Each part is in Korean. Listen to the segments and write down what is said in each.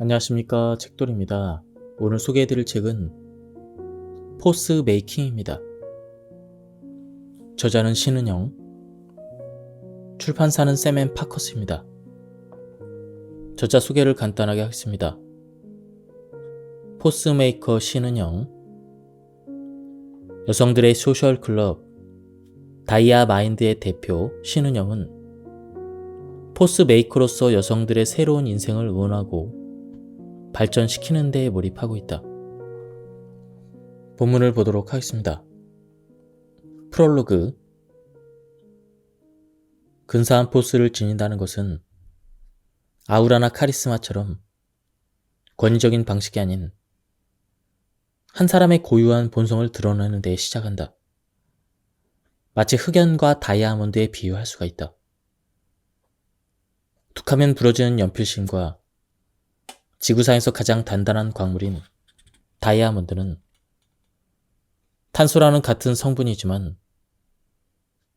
안녕하십니까, 책돌입니다. 오늘 소개해드릴 책은 포스 메이킹입니다. 저자는 신은영, 출판사는 샘앤파커스입니다. 저자 소개를 간단하게 하겠습니다. 포스메이커 신은영, 여성들의 소셜클럽 다이아마인드의 대표 신은영은 포스메이커로서 여성들의 새로운 인생을 응원하고 발전시키는 데에 몰입하고 있다. 본문을 보도록 하겠습니다. 프롤로그. 근사한 포스를 지닌다는 것은 아우라나 카리스마처럼 권위적인 방식이 아닌 한 사람의 고유한 본성을 드러내는 데에 시작한다. 마치 흑연과 다이아몬드에 비유할 수가 있다. 툭하면 부러지는 연필심과 지구상에서 가장 단단한 광물인 다이아몬드는 탄소라는 같은 성분이지만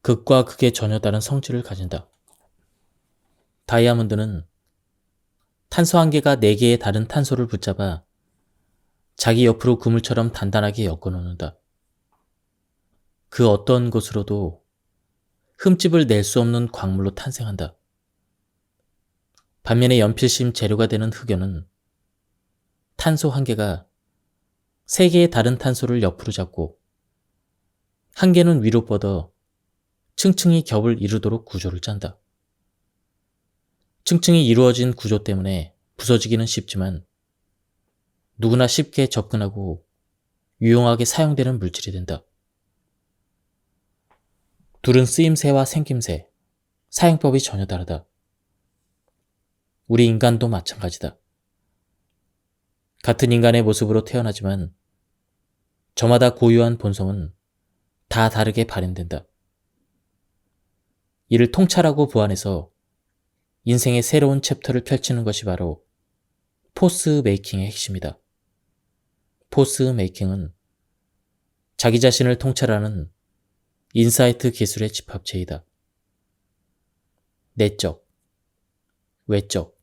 극과 극의 전혀 다른 성질을 가진다. 다이아몬드는 탄소 한 개가 4개의 다른 탄소를 붙잡아 자기 옆으로 그물처럼 단단하게 엮어놓는다. 그 어떤 곳으로도 흠집을 낼 수 없는 광물로 탄생한다. 반면에 연필심 재료가 되는 흑연은 탄소 한 개가 3개의 다른 탄소를 옆으로 잡고 한 개는 위로 뻗어 층층이 겹을 이루도록 구조를 짠다. 층층이 이루어진 구조 때문에 부서지기는 쉽지만 누구나 쉽게 접근하고 유용하게 사용되는 물질이 된다. 둘은 쓰임새와 생김새, 사용법이 전혀 다르다. 우리 인간도 마찬가지다. 같은 인간의 모습으로 태어나지만 저마다 고유한 본성은 다 다르게 발현된다. 이를 통찰하고 보완해서 인생의 새로운 챕터를 펼치는 것이 바로 포스 메이킹의 핵심이다. 포스 메이킹은 자기 자신을 통찰하는 인사이트 기술의 집합체이다. 내적, 외적,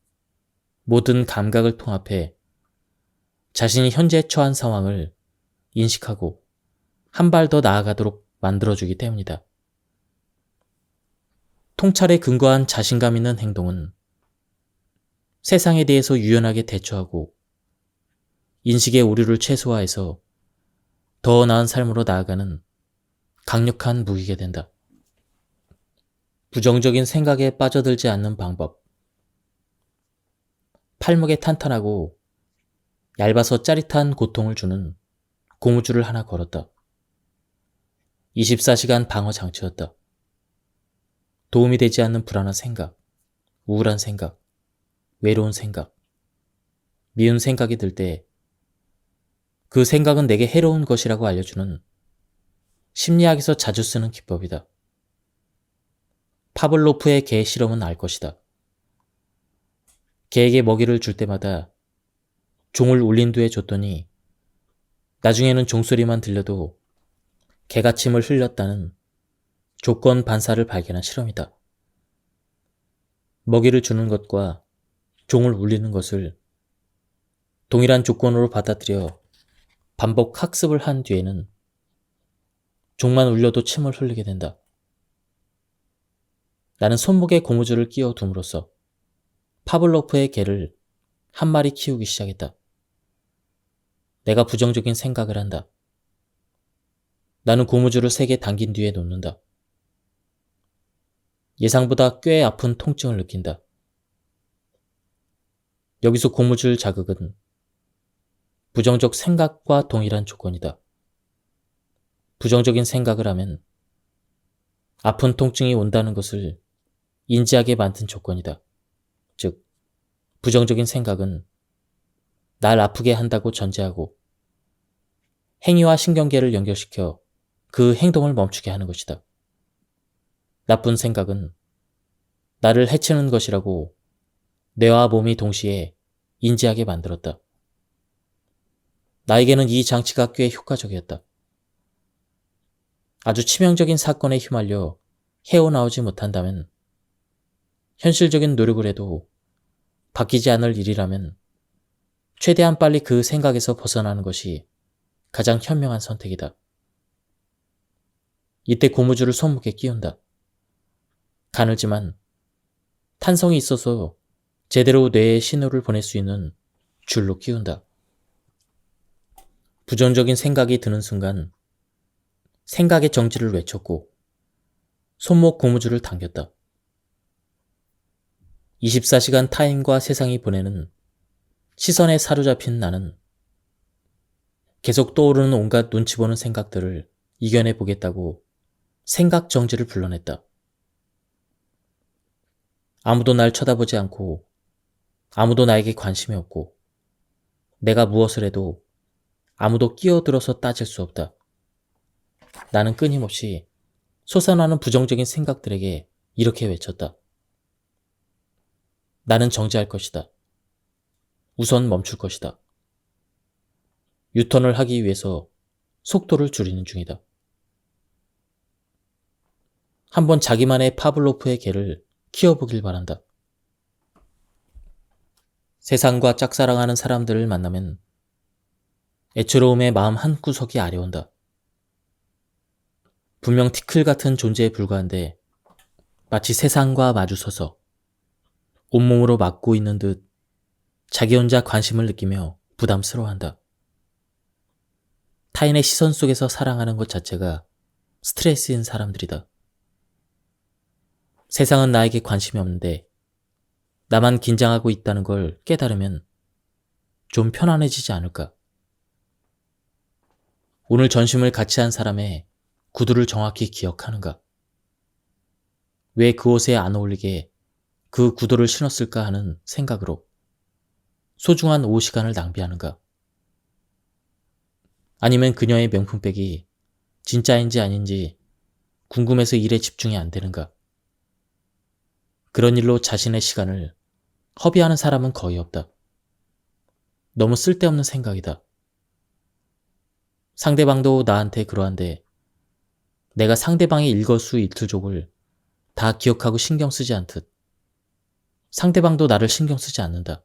모든 감각을 통합해 자신이 현재 처한 상황을 인식하고 한 발 더 나아가도록 만들어주기 때문이다. 통찰에 근거한 자신감 있는 행동은 세상에 대해서 유연하게 대처하고 인식의 오류를 최소화해서 더 나은 삶으로 나아가는 강력한 무기가 된다. 부정적인 생각에 빠져들지 않는 방법. 팔목에 탄탄하고 얇아서 짜릿한 고통을 주는 고무줄을 하나 걸었다. 24시간 방어 장치였다. 도움이 되지 않는 불안한 생각, 우울한 생각, 외로운 생각, 미운 생각이 들 때 그 생각은 내게 해로운 것이라고 알려주는 심리학에서 자주 쓰는 기법이다. 파블로프의 개 실험은 알 것이다. 개에게 먹이를 줄 때마다 종을 울린 뒤에 줬더니 나중에는 종소리만 들려도 개가 침을 흘렸다는 조건 반사를 발견한 실험이다. 먹이를 주는 것과 종을 울리는 것을 동일한 조건으로 받아들여 반복 학습을 한 뒤에는 종만 울려도 침을 흘리게 된다. 나는 손목에 고무줄을 끼워 둠으로써 파블로프의 개를 한 마리 키우기 시작했다. 내가 부정적인 생각을 한다. 나는 고무줄을 3개 당긴 뒤에 놓는다. 예상보다 꽤 아픈 통증을 느낀다. 여기서 고무줄 자극은 부정적 생각과 동일한 조건이다. 부정적인 생각을 하면 아픈 통증이 온다는 것을 인지하게 만든 조건이다. 즉, 부정적인 생각은 날 아프게 한다고 전제하고 행위와 신경계를 연결시켜 그 행동을 멈추게 하는 것이다. 나쁜 생각은 나를 해치는 것이라고 뇌와 몸이 동시에 인지하게 만들었다. 나에게는 이 장치가 꽤 효과적이었다. 아주 치명적인 사건에 휘말려 헤어나오지 못한다면 현실적인 노력을 해도 바뀌지 않을 일이라면 최대한 빨리 그 생각에서 벗어나는 것이 가장 현명한 선택이다. 이때 고무줄을 손목에 끼운다. 가늘지만 탄성이 있어서 제대로 뇌에 신호를 보낼 수 있는 줄로 끼운다. 부정적인 생각이 드는 순간 생각의 정지를 외쳤고 손목 고무줄을 당겼다. 24시간 타인과 세상이 보내는 시선에 사로잡힌 나는 계속 떠오르는 온갖 눈치 보는 생각들을 이겨내 보겠다고 생각 정지를 불러냈다. 아무도 날 쳐다보지 않고 아무도 나에게 관심이 없고 내가 무엇을 해도 아무도 끼어들어서 따질 수 없다. 나는 끊임없이 솟아나는 부정적인 생각들에게 이렇게 외쳤다. 나는 정지할 것이다. 우선 멈출 것이다. 유턴을 하기 위해서 속도를 줄이는 중이다. 한번 자기만의 파블로프의 개를 키워보길 바란다. 세상과 짝사랑하는 사람들을 만나면 애처로움에 마음 한구석이 아려온다. 분명 티클 같은 존재에 불과한데 마치 세상과 마주서서 온몸으로 막고 있는 듯 자기 혼자 관심을 느끼며 부담스러워한다. 타인의 시선 속에서 사랑하는 것 자체가 스트레스인 사람들이다. 세상은 나에게 관심이 없는데 나만 긴장하고 있다는 걸 깨달으면 좀 편안해지지 않을까? 오늘 전심을 같이 한 사람의 구두를 정확히 기억하는가? 왜 그 옷에 안 어울리게 그 구두를 신었을까 하는 생각으로 소중한 오후 시간을 낭비하는가? 아니면 그녀의 명품백이 진짜인지 아닌지 궁금해서 일에 집중이 안 되는가? 그런 일로 자신의 시간을 허비하는 사람은 거의 없다. 너무 쓸데없는 생각이다. 상대방도 나한테 그러한데 내가 상대방의 일거수일투족을 다 기억하고 신경 쓰지 않듯 상대방도 나를 신경 쓰지 않는다.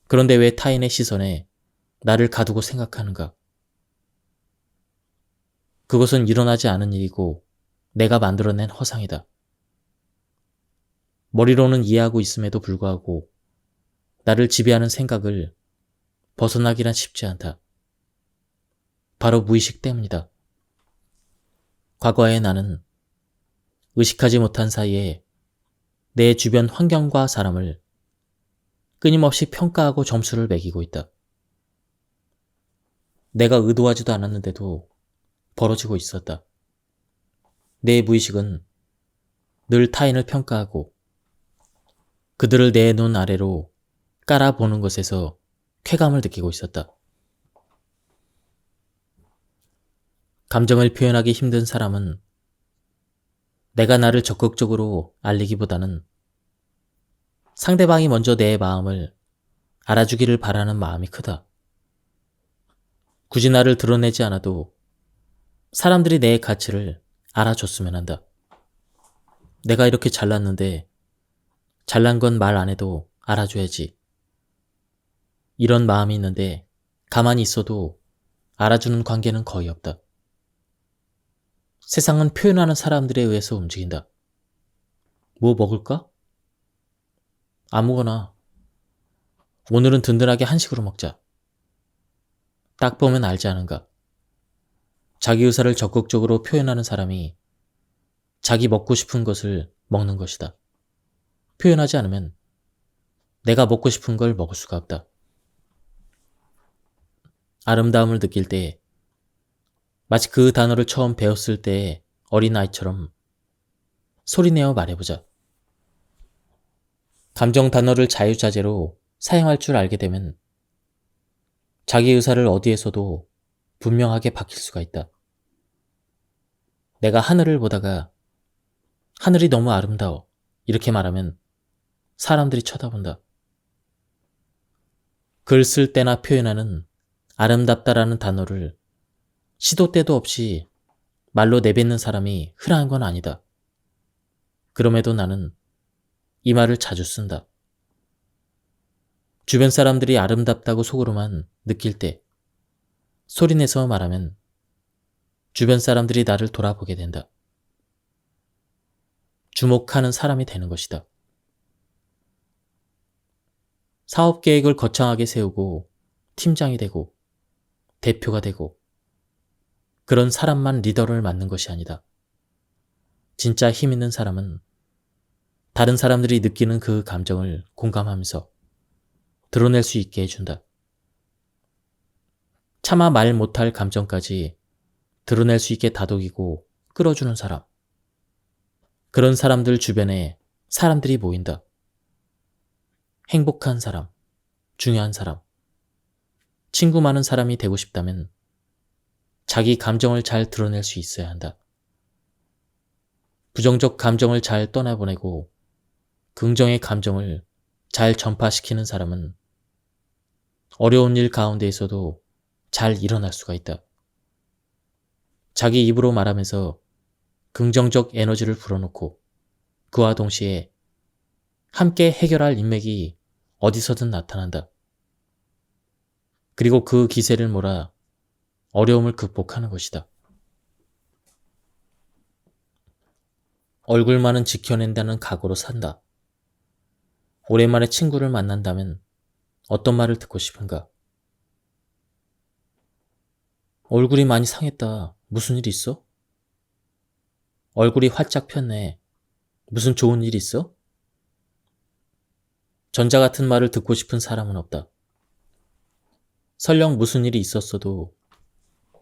그런데 왜 타인의 시선에 나를 가두고 생각하는가? 그것은 일어나지 않은 일이고 내가 만들어낸 허상이다. 머리로는 이해하고 있음에도 불구하고 나를 지배하는 생각을 벗어나기란 쉽지 않다. 바로 무의식 때문이다. 과거의 나는 의식하지 못한 사이에 내 주변 환경과 사람을 끊임없이 평가하고 점수를 매기고 있다. 내가 의도하지도 않았는데도 벌어지고 있었다. 내 무의식은 늘 타인을 평가하고 그들을 내 눈 아래로 깔아보는 것에서 쾌감을 느끼고 있었다. 감정을 표현하기 힘든 사람은 내가 나를 적극적으로 알리기보다는 상대방이 먼저 내 마음을 알아주기를 바라는 마음이 크다. 굳이 나를 드러내지 않아도 사람들이 내 가치를 알아줬으면 한다. 내가 이렇게 잘났는데 잘난 건 말 안 해도 알아줘야지. 이런 마음이 있는데 가만히 있어도 알아주는 관계는 거의 없다. 세상은 표현하는 사람들에 의해서 움직인다. 뭐 먹을까? 아무거나. 오늘은 든든하게 한식으로 먹자. 딱 보면 알지 않은가? 자기 의사를 적극적으로 표현하는 사람이 자기 먹고 싶은 것을 먹는 것이다. 표현하지 않으면 내가 먹고 싶은 걸 먹을 수가 없다. 아름다움을 느낄 때 마치 그 단어를 처음 배웠을 때의 어린아이처럼 소리내어 말해보자. 감정 단어를 자유자재로 사용할 줄 알게 되면 자기 의사를 어디에서도 분명하게 밝힐 수가 있다. 내가 하늘을 보다가 하늘이 너무 아름다워 이렇게 말하면 사람들이 쳐다본다. 글 쓸 때나 표현하는 아름답다라는 단어를 시도 때도 없이 말로 내뱉는 사람이 흔한 건 아니다. 그럼에도 나는 이 말을 자주 쓴다. 주변 사람들이 아름답다고 속으로만 느낄 때 소리내서 말하면 주변 사람들이 나를 돌아보게 된다. 주목하는 사람이 되는 것이다. 사업 계획을 거창하게 세우고 팀장이 되고 대표가 되고 그런 사람만 리더를 맡는 것이 아니다. 진짜 힘 있는 사람은 다른 사람들이 느끼는 그 감정을 공감하면서 드러낼 수 있게 해준다. 차마 말 못할 감정까지 드러낼 수 있게 다독이고 끌어주는 사람. 그런 사람들 주변에 사람들이 모인다. 행복한 사람, 중요한 사람, 친구 많은 사람이 되고 싶다면 자기 감정을 잘 드러낼 수 있어야 한다. 부정적 감정을 잘 떠나보내고 긍정의 감정을 잘 전파시키는 사람은 어려운 일 가운데에서도 잘 일어날 수가 있다. 자기 입으로 말하면서 긍정적 에너지를 불어넣고 그와 동시에 함께 해결할 인맥이 어디서든 나타난다. 그리고 그 기세를 몰아 어려움을 극복하는 것이다. 얼굴만은 지켜낸다는 각오로 산다. 오랜만에 친구를 만난다면 어떤 말을 듣고 싶은가? 얼굴이 많이 상했다. 무슨 일 있어? 얼굴이 활짝 폈네. 무슨 좋은 일 있어? 전자 같은 말을 듣고 싶은 사람은 없다. 설령 무슨 일이 있었어도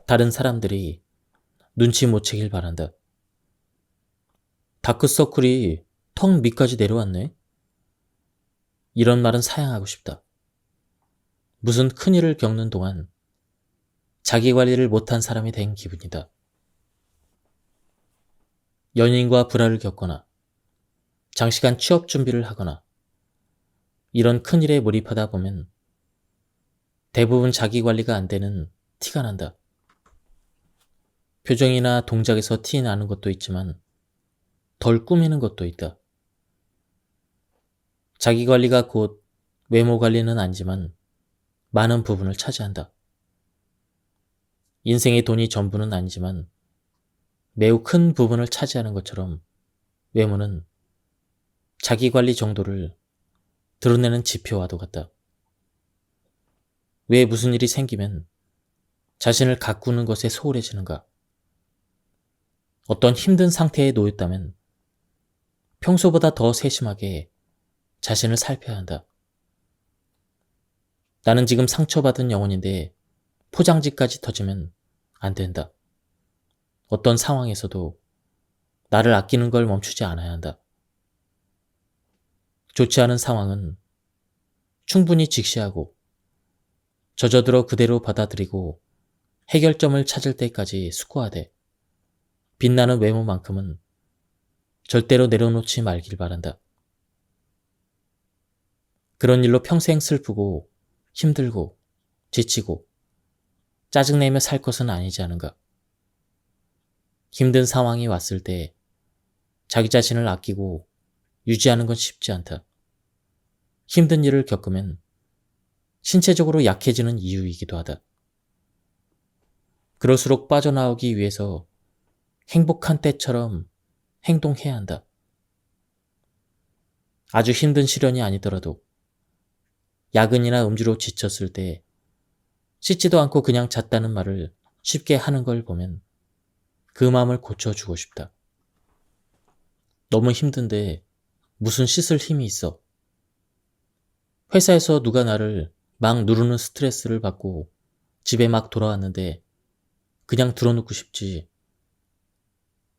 다른 사람들이 눈치 못 채길 바란다. 다크서클이 턱 밑까지 내려왔네. 이런 말은 사양하고 싶다. 무슨 큰일을 겪는 동안 자기 관리를 못한 사람이 된 기분이다. 연인과 불화를 겪거나 장시간 취업 준비를 하거나 이런 큰일에 몰입하다 보면 대부분 자기 관리가 안 되는 티가 난다. 표정이나 동작에서 티 나는 것도 있지만 덜 꾸미는 것도 있다. 자기 관리가 곧 외모 관리는 아니지만 많은 부분을 차지한다. 인생의 돈이 전부는 아니지만 매우 큰 부분을 차지하는 것처럼 외모는 자기 관리 정도를 드러내는 지표와도 같다. 왜 무슨 일이 생기면 자신을 가꾸는 것에 소홀해지는가? 어떤 힘든 상태에 놓였다면 평소보다 더 세심하게 자신을 살펴야 한다. 나는 지금 상처받은 영혼인데 포장지까지 터지면 안 된다. 어떤 상황에서도 나를 아끼는 걸 멈추지 않아야 한다. 좋지 않은 상황은 충분히 직시하고 젖어들어 그대로 받아들이고 해결점을 찾을 때까지 숙고하되 빛나는 외모만큼은 절대로 내려놓지 말길 바란다. 그런 일로 평생 슬프고 힘들고 지치고 짜증내며 살 것은 아니지 않은가. 힘든 상황이 왔을 때 자기 자신을 아끼고 유지하는 건 쉽지 않다. 힘든 일을 겪으면 신체적으로 약해지는 이유이기도 하다. 그럴수록 빠져나오기 위해서 행복한 때처럼 행동해야 한다. 아주 힘든 시련이 아니더라도 야근이나 음주로 지쳤을 때 씻지도 않고 그냥 잤다는 말을 쉽게 하는 걸 보면 그 마음을 고쳐주고 싶다. 너무 힘든데 무슨 씻을 힘이 있어. 회사에서 누가 나를 막 누르는 스트레스를 받고 집에 막 돌아왔는데 그냥 들어놓고 싶지.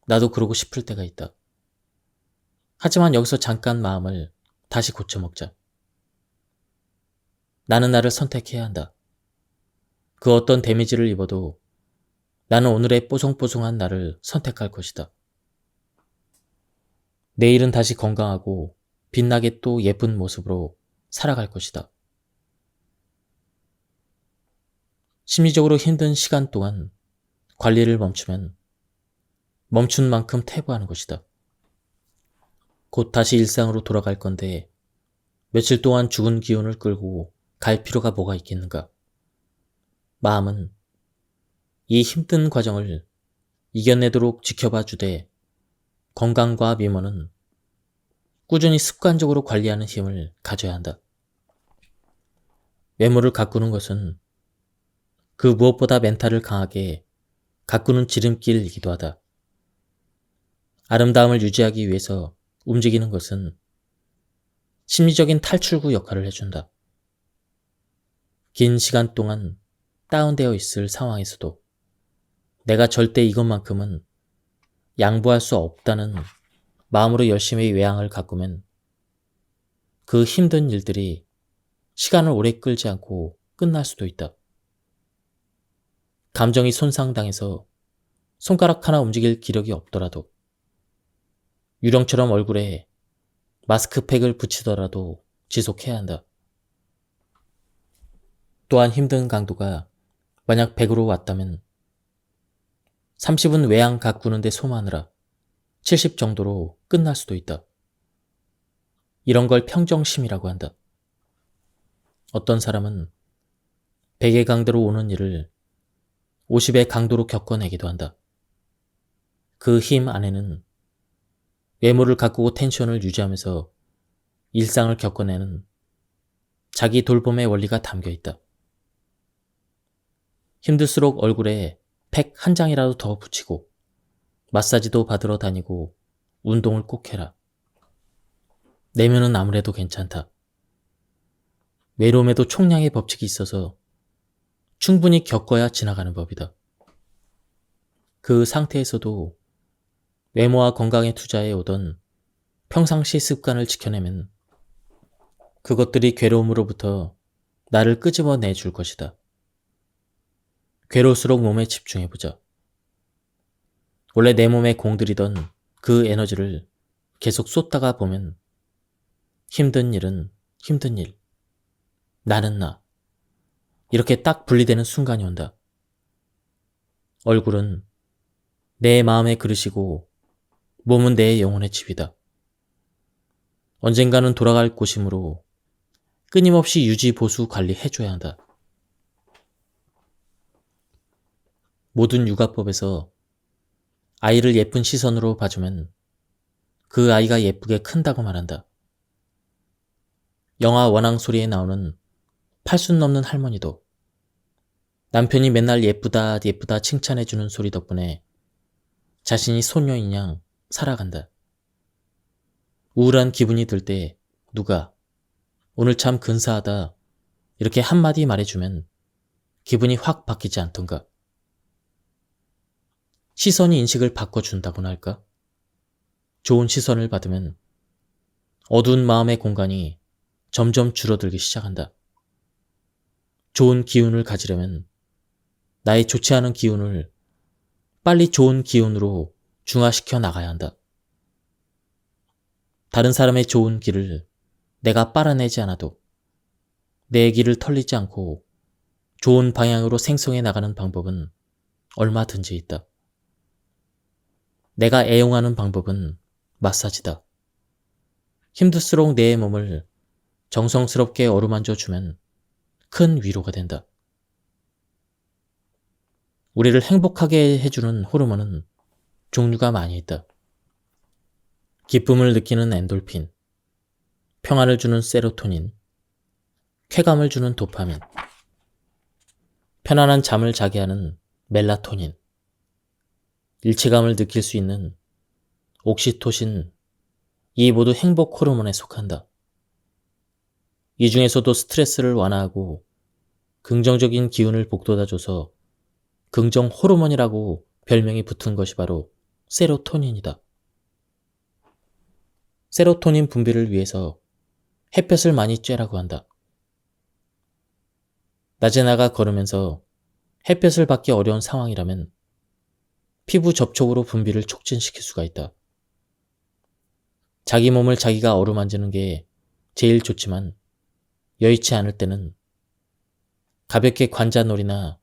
나도 그러고 싶을 때가 있다. 하지만 여기서 잠깐 마음을 다시 고쳐먹자. 나는 나를 선택해야 한다. 그 어떤 데미지를 입어도 나는 오늘의 뽀송뽀송한 나를 선택할 것이다. 내일은 다시 건강하고 빛나게 또 예쁜 모습으로 살아갈 것이다. 심리적으로 힘든 시간 동안 관리를 멈추면 멈춘 만큼 퇴보하는 것이다. 곧 다시 일상으로 돌아갈 건데 며칠 동안 죽은 기운을 끌고 갈 필요가 뭐가 있겠는가? 마음은 이 힘든 과정을 이겨내도록 지켜봐 주되 건강과 미모는 꾸준히 습관적으로 관리하는 힘을 가져야 한다. 외모를 가꾸는 것은 그 무엇보다 멘탈을 강하게 가꾸는 지름길이기도 하다. 아름다움을 유지하기 위해서 움직이는 것은 심리적인 탈출구 역할을 해준다. 긴 시간 동안 다운되어 있을 상황에서도 내가 절대 이것만큼은 양보할 수 없다는 마음으로 열심히 외양을 가꾸면 그 힘든 일들이 시간을 오래 끌지 않고 끝날 수도 있다. 감정이 손상당해서 손가락 하나 움직일 기력이 없더라도 유령처럼 얼굴에 마스크팩을 붙이더라도 지속해야 한다. 또한 힘든 강도가 만약 100으로 왔다면 30은 외양 가꾸는데 소모하느라 70 정도로 끝날 수도 있다. 이런 걸 평정심이라고 한다. 어떤 사람은 100의 강도로 오는 일을 50의 강도로 겪어내기도 한다. 그 힘 안에는 외모를 가꾸고 텐션을 유지하면서 일상을 겪어내는 자기 돌봄의 원리가 담겨 있다. 힘들수록 얼굴에 팩 한 장이라도 더 붙이고 마사지도 받으러 다니고 운동을 꼭 해라. 내면은 아무래도 괜찮다. 외로움에도 총량의 법칙이 있어서 충분히 겪어야 지나가는 법이다. 그 상태에서도 외모와 건강에 투자해 오던 평상시 습관을 지켜내면 그것들이 괴로움으로부터 나를 끄집어내 줄 것이다. 괴로울수록 몸에 집중해보자. 원래 내 몸에 공들이던 그 에너지를 계속 쏟다가 보면 힘든 일은 힘든 일, 나는 나, 이렇게 딱 분리되는 순간이 온다. 얼굴은 내 마음의 그릇이고 몸은 내 영혼의 집이다. 언젠가는 돌아갈 곳이므로 끊임없이 유지 보수 관리해줘야 한다. 모든 육아법에서 아이를 예쁜 시선으로 봐주면 그 아이가 예쁘게 큰다고 말한다. 영화 원앙소리에 나오는 80 넘는 할머니도 남편이 맨날 예쁘다 예쁘다 칭찬해주는 소리 덕분에 자신이 소녀인 양 살아간다. 우울한 기분이 들 때 누가 오늘 참 근사하다 이렇게 한마디 말해주면 기분이 확 바뀌지 않던가. 시선이 인식을 바꿔준다고나 할까? 좋은 시선을 받으면 어두운 마음의 공간이 점점 줄어들기 시작한다. 좋은 기운을 가지려면 나의 좋지 않은 기운을 빨리 좋은 기운으로 중화시켜 나가야 한다. 다른 사람의 좋은 길을 내가 빨아내지 않아도 내 길을 털리지 않고 좋은 방향으로 생성해 나가는 방법은 얼마든지 있다. 내가 애용하는 방법은 마사지다. 힘들수록 내 몸을 정성스럽게 어루만져 주면 큰 위로가 된다. 우리를 행복하게 해주는 호르몬은 종류가 많이 있다. 기쁨을 느끼는 엔돌핀, 평안을 주는 세로토닌, 쾌감을 주는 도파민, 편안한 잠을 자게 하는 멜라토닌, 일체감을 느낄 수 있는 옥시토신, 이 모두 행복 호르몬에 속한다. 이 중에서도 스트레스를 완화하고 긍정적인 기운을 북돋아줘서 긍정 호르몬이라고 별명이 붙은 것이 바로 세로토닌이다. 세로토닌 분비를 위해서 햇볕을 많이 쬐라고 한다. 낮에 나가 걸으면서 햇볕을 받기 어려운 상황이라면 피부 접촉으로 분비를 촉진시킬 수가 있다. 자기 몸을 자기가 어루만지는 게 제일 좋지만 여의치 않을 때는 가볍게 관자놀이나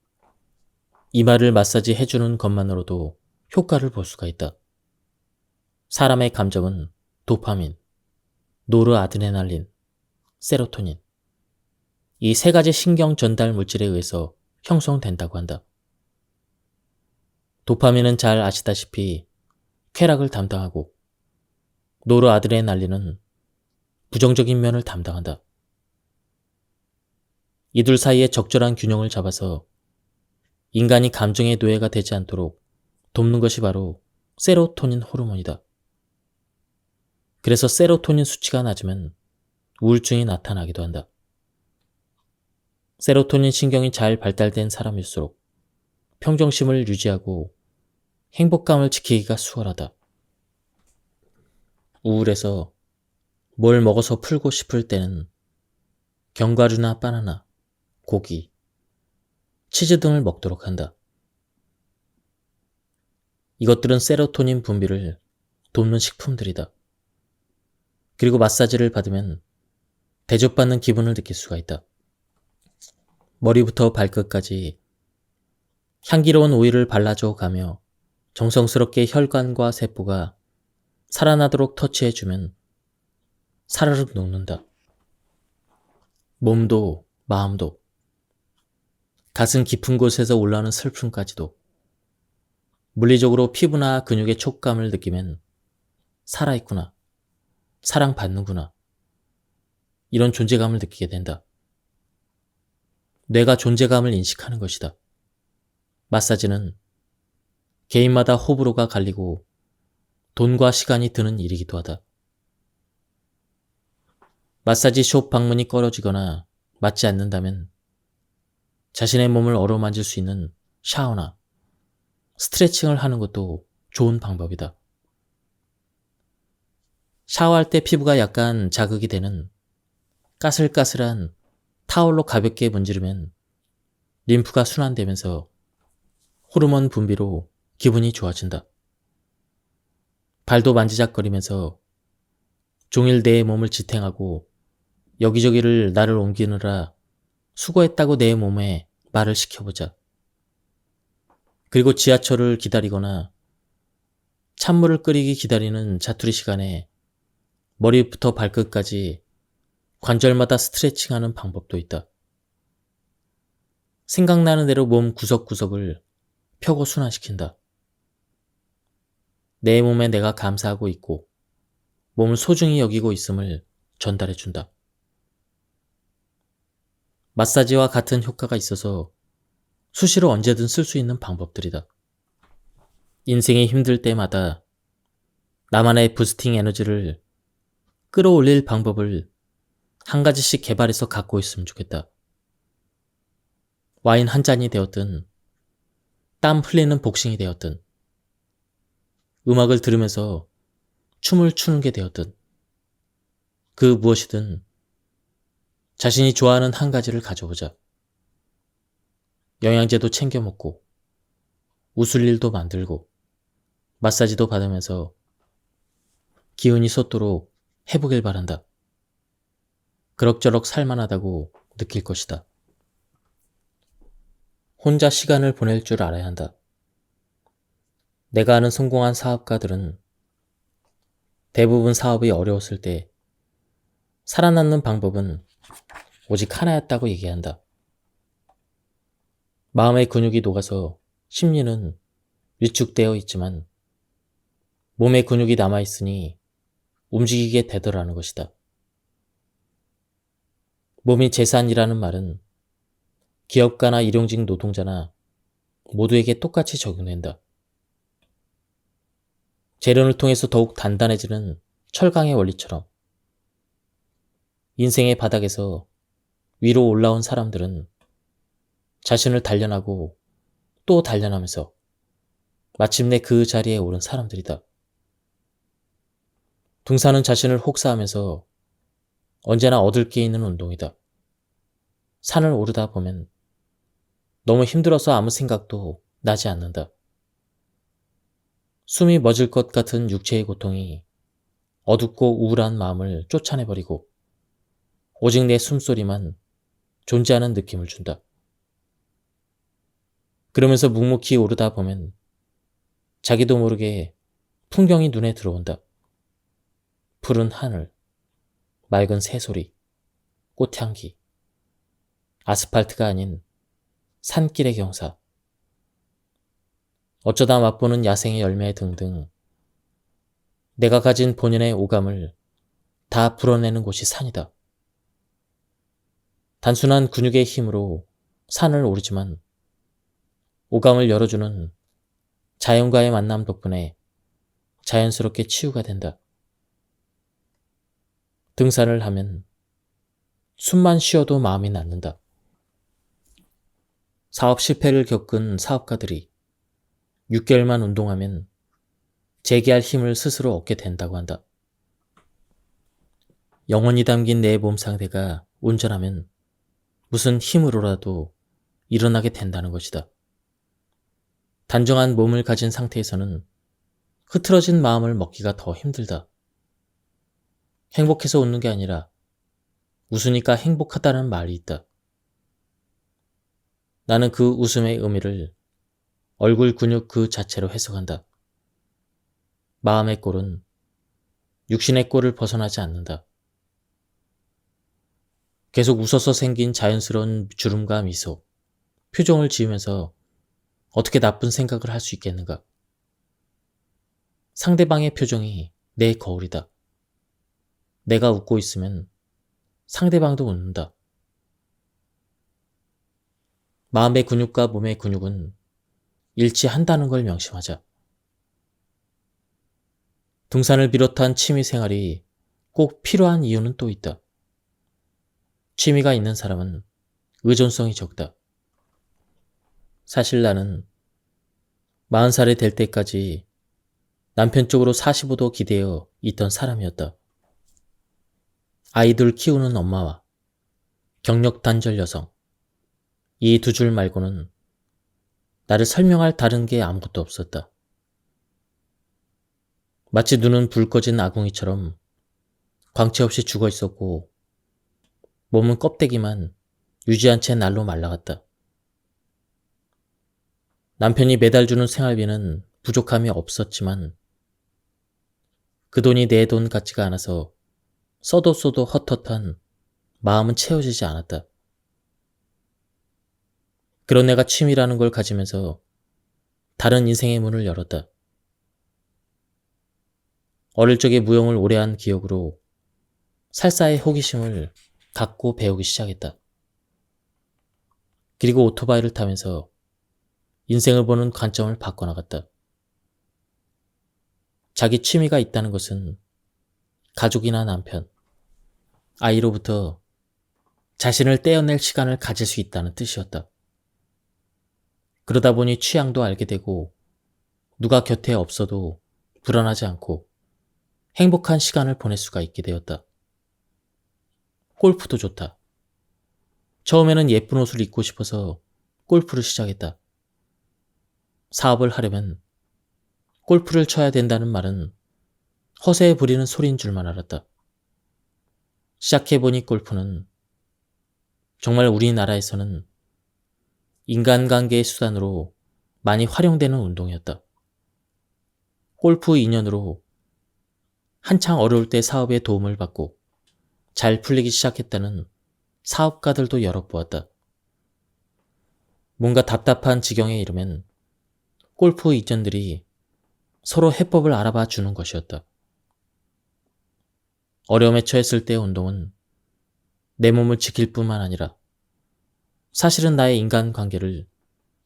이마를 마사지 해주는 것만으로도 효과를 볼 수가 있다. 사람의 감정은 도파민, 노르아드레날린, 세로토닌, 이 세 가지 신경 전달 물질에 의해서 형성된다고 한다. 도파민은 잘 아시다시피 쾌락을 담당하고 노르아드레날린은 부정적인 면을 담당한다. 이 둘 사이에 적절한 균형을 잡아서 인간이 감정의 노예가 되지 않도록 돕는 것이 바로 세로토닌 호르몬이다. 그래서 세로토닌 수치가 낮으면 우울증이 나타나기도 한다. 세로토닌 신경이 잘 발달된 사람일수록 평정심을 유지하고 행복감을 지키기가 수월하다. 우울해서 뭘 먹어서 풀고 싶을 때는 견과류나 바나나, 고기, 치즈 등을 먹도록 한다. 이것들은 세로토닌 분비를 돕는 식품들이다. 그리고 마사지를 받으면 대접받는 기분을 느낄 수가 있다. 머리부터 발끝까지 향기로운 오일을 발라줘 가며 정성스럽게 혈관과 세포가 살아나도록 터치해주면 사르륵 녹는다. 몸도 마음도 가슴 깊은 곳에서 올라오는 슬픔까지도 물리적으로 피부나 근육의 촉감을 느끼면 살아있구나, 사랑받는구나, 이런 존재감을 느끼게 된다. 뇌가 존재감을 인식하는 것이다. 마사지는 개인마다 호불호가 갈리고 돈과 시간이 드는 일이기도 하다. 마사지 숍 방문이 꺼려지거나 맞지 않는다면 자신의 몸을 어루만질 수 있는 샤워나 스트레칭을 하는 것도 좋은 방법이다. 샤워할 때 피부가 약간 자극이 되는 까슬까슬한 타올로 가볍게 문지르면 림프가 순환되면서 호르몬 분비로 기분이 좋아진다. 발도 만지작거리면서 종일 내 몸을 지탱하고 여기저기를 나를 옮기느라 수고했다고 내 몸에 말을 시켜보자. 그리고 지하철을 기다리거나 찬물을 끓이기 기다리는 자투리 시간에 머리부터 발끝까지 관절마다 스트레칭하는 방법도 있다. 생각나는 대로 몸 구석구석을 펴고 순환시킨다. 내 몸에 내가 감사하고 있고 몸을 소중히 여기고 있음을 전달해준다. 마사지와 같은 효과가 있어서 수시로 언제든 쓸 수 있는 방법들이다. 인생이 힘들 때마다 나만의 부스팅 에너지를 끌어올릴 방법을 한 가지씩 개발해서 갖고 있으면 좋겠다. 와인 한 잔이 되었든 땀 흘리는 복싱이 되었든 음악을 들으면서 춤을 추는 게 되었든 그 무엇이든 자신이 좋아하는 한 가지를 가져보자. 영양제도 챙겨 먹고 웃을 일도 만들고 마사지도 받으면서 기운이 솟도록 해보길 바란다. 그럭저럭 살만하다고 느낄 것이다. 혼자 시간을 보낼 줄 알아야 한다. 내가 아는 성공한 사업가들은 대부분 사업이 어려웠을 때 살아남는 방법은 오직 하나였다고 얘기한다. 마음의 근육이 녹아서 심리는 위축되어 있지만 몸의 근육이 남아있으니 움직이게 되더라는 것이다. 몸이 재산이라는 말은 기업가나 일용직 노동자나 모두에게 똑같이 적용된다. 재련을 통해서 더욱 단단해지는 철강의 원리처럼 인생의 바닥에서 위로 올라온 사람들은 자신을 단련하고 또 단련하면서 마침내 그 자리에 오른 사람들이다. 등산은 자신을 혹사하면서 언제나 얻을 게 있는 운동이다. 산을 오르다 보면 너무 힘들어서 아무 생각도 나지 않는다. 숨이 멎을 것 같은 육체의 고통이 어둡고 우울한 마음을 쫓아내버리고 오직 내 숨소리만 존재하는 느낌을 준다. 그러면서 묵묵히 오르다 보면 자기도 모르게 풍경이 눈에 들어온다. 푸른 하늘, 맑은 새소리, 꽃향기, 아스팔트가 아닌 산길의 경사, 어쩌다 맛보는 야생의 열매 등등 내가 가진 본연의 오감을 다 불어내는 곳이 산이다. 단순한 근육의 힘으로 산을 오르지만 오감을 열어주는 자연과의 만남 덕분에 자연스럽게 치유가 된다. 등산을 하면 숨만 쉬어도 마음이 낫는다. 사업 실패를 겪은 사업가들이 6개월만 운동하면 재기할 힘을 스스로 얻게 된다고 한다. 영혼이 담긴 내 몸 상태가 온전하면 무슨 힘으로라도 일어나게 된다는 것이다. 단정한 몸을 가진 상태에서는 흐트러진 마음을 먹기가 더 힘들다. 행복해서 웃는 게 아니라 웃으니까 행복하다는 말이 있다. 나는 그 웃음의 의미를 얼굴 근육 그 자체로 해석한다. 마음의 꼴은 육신의 꼴을 벗어나지 않는다. 계속 웃어서 생긴 자연스러운 주름과 미소, 표정을 지으면서 어떻게 나쁜 생각을 할 수 있겠는가? 상대방의 표정이 내 거울이다. 내가 웃고 있으면 상대방도 웃는다. 마음의 근육과 몸의 근육은 일치한다는 걸 명심하자. 등산을 비롯한 취미 생활이 꼭 필요한 이유는 또 있다. 취미가 있는 사람은 의존성이 적다. 사실 나는 40살이 될 때까지 남편 쪽으로 45도 기대어 있던 사람이었다. 아이들 키우는 엄마와 경력 단절 여성, 이 두 줄 말고는 나를 설명할 다른 게 아무것도 없었다. 마치 눈은 불 꺼진 아궁이처럼 광채 없이 죽어 있었고 몸은 껍데기만 유지한 채 날로 말라갔다. 남편이 매달 주는 생활비는 부족함이 없었지만 그 돈이 내 돈 같지가 않아서 써도 헛헛한 마음은 채워지지 않았다. 그런 내가 취미라는 걸 가지면서 다른 인생의 문을 열었다. 어릴 적에 무용을 오래 한 기억으로 살사의 호기심을 갖고 배우기 시작했다. 그리고 오토바이를 타면서 인생을 보는 관점을 바꿔나갔다. 자기 취미가 있다는 것은 가족이나 남편, 아이로부터 자신을 떼어낼 시간을 가질 수 있다는 뜻이었다. 그러다 보니 취향도 알게 되고 누가 곁에 없어도 불안하지 않고 행복한 시간을 보낼 수가 있게 되었다. 골프도 좋다. 처음에는 예쁜 옷을 입고 싶어서 골프를 시작했다. 사업을 하려면 골프를 쳐야 된다는 말은 허세에 부리는 소리인 줄만 알았다. 시작해보니 골프는 정말 우리나라에서는 인간관계의 수단으로 많이 활용되는 운동이었다. 골프 인연으로 한창 어려울 때 사업에 도움을 받고 잘 풀리기 시작했다는 사업가들도 여러 보았다. 뭔가 답답한 지경에 이르면 골프 이전들이 서로 해법을 알아봐 주는 것이었다. 어려움에 처했을 때의 운동은 내 몸을 지킬 뿐만 아니라 사실은 나의 인간관계를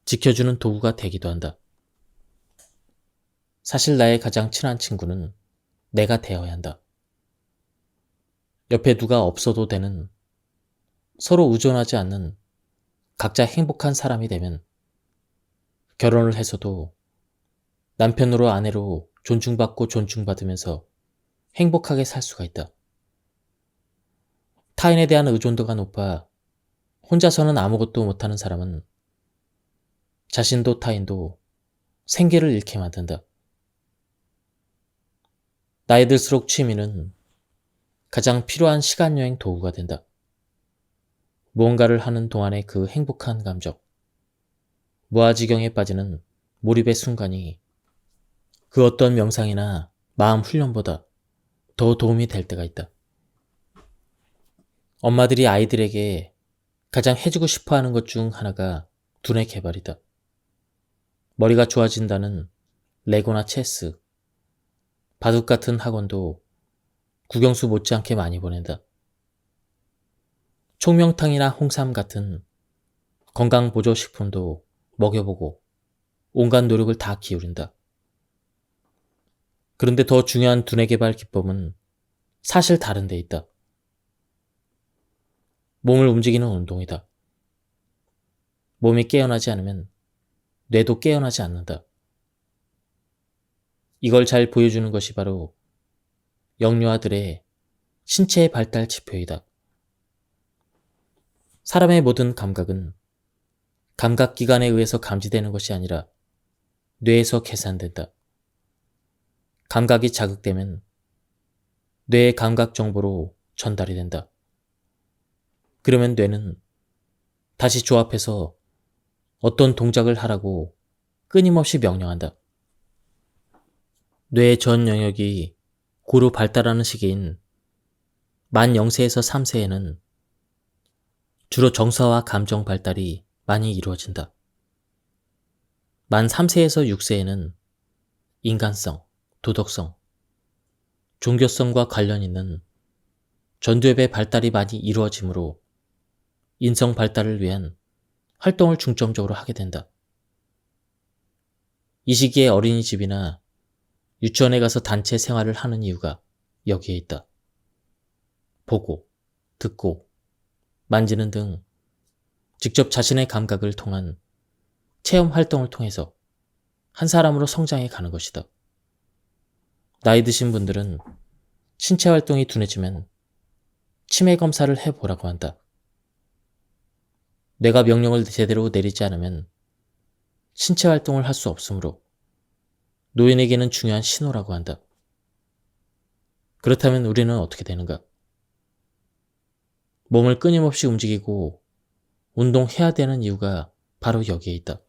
지켜주는 도구가 되기도 한다. 사실 나의 가장 친한 친구는 내가 되어야 한다. 옆에 누가 없어도 되는, 서로 의존하지 않는 각자 행복한 사람이 되면 결혼을 해서도 남편으로 아내로 존중받고 존중받으면서 행복하게 살 수가 있다. 타인에 대한 의존도가 높아 혼자서는 아무것도 못하는 사람은 자신도 타인도 생계를 잃게 만든다. 나이 들수록 취미는 가장 필요한 시간여행 도구가 된다. 무언가를 하는 동안의 그 행복한 감정, 무아지경에 빠지는 몰입의 순간이 그 어떤 명상이나 마음 훈련보다 더 도움이 될 때가 있다. 엄마들이 아이들에게 가장 해주고 싶어 하는 것 중 하나가 두뇌 개발이다. 머리가 좋아진다는 레고나 체스, 바둑 같은 학원도 국영수 못지않게 많이 보낸다. 총명탕이나 홍삼 같은 건강보조식품도 먹여보고 온갖 노력을 다 기울인다. 그런데 더 중요한 두뇌 개발 기법은 사실 다른 데 있다. 몸을 움직이는 운동이다. 몸이 깨어나지 않으면 뇌도 깨어나지 않는다. 이걸 잘 보여주는 것이 바로 영유아들의 신체의 발달 지표이다. 사람의 모든 감각은 감각기관에 의해서 감지되는 것이 아니라 뇌에서 계산된다. 감각이 자극되면 뇌의 감각 정보로 전달이 된다. 그러면 뇌는 다시 조합해서 어떤 동작을 하라고 끊임없이 명령한다. 뇌의 전 영역이 고루 발달하는 시기인 만 0세에서 3세에는 주로 정서와 감정 발달이 많이 이루어진다. 만 3세에서 6세에는 인간성, 도덕성, 종교성과 관련 있는 전두엽의 발달이 많이 이루어지므로 인성 발달을 위한 활동을 중점적으로 하게 된다. 이 시기에 어린이집이나 유치원에 가서 단체 생활을 하는 이유가 여기에 있다. 보고, 듣고, 만지는 등 직접 자신의 감각을 통한 체험 활동을 통해서 한 사람으로 성장해 가는 것이다. 나이 드신 분들은 신체 활동이 둔해지면 치매 검사를 해보라고 한다. 뇌가 명령을 제대로 내리지 않으면 신체 활동을 할 수 없으므로 노인에게는 중요한 신호라고 한다. 그렇다면 우리는 어떻게 되는가? 몸을 끊임없이 움직이고 운동해야 되는 이유가 바로 여기에 있다.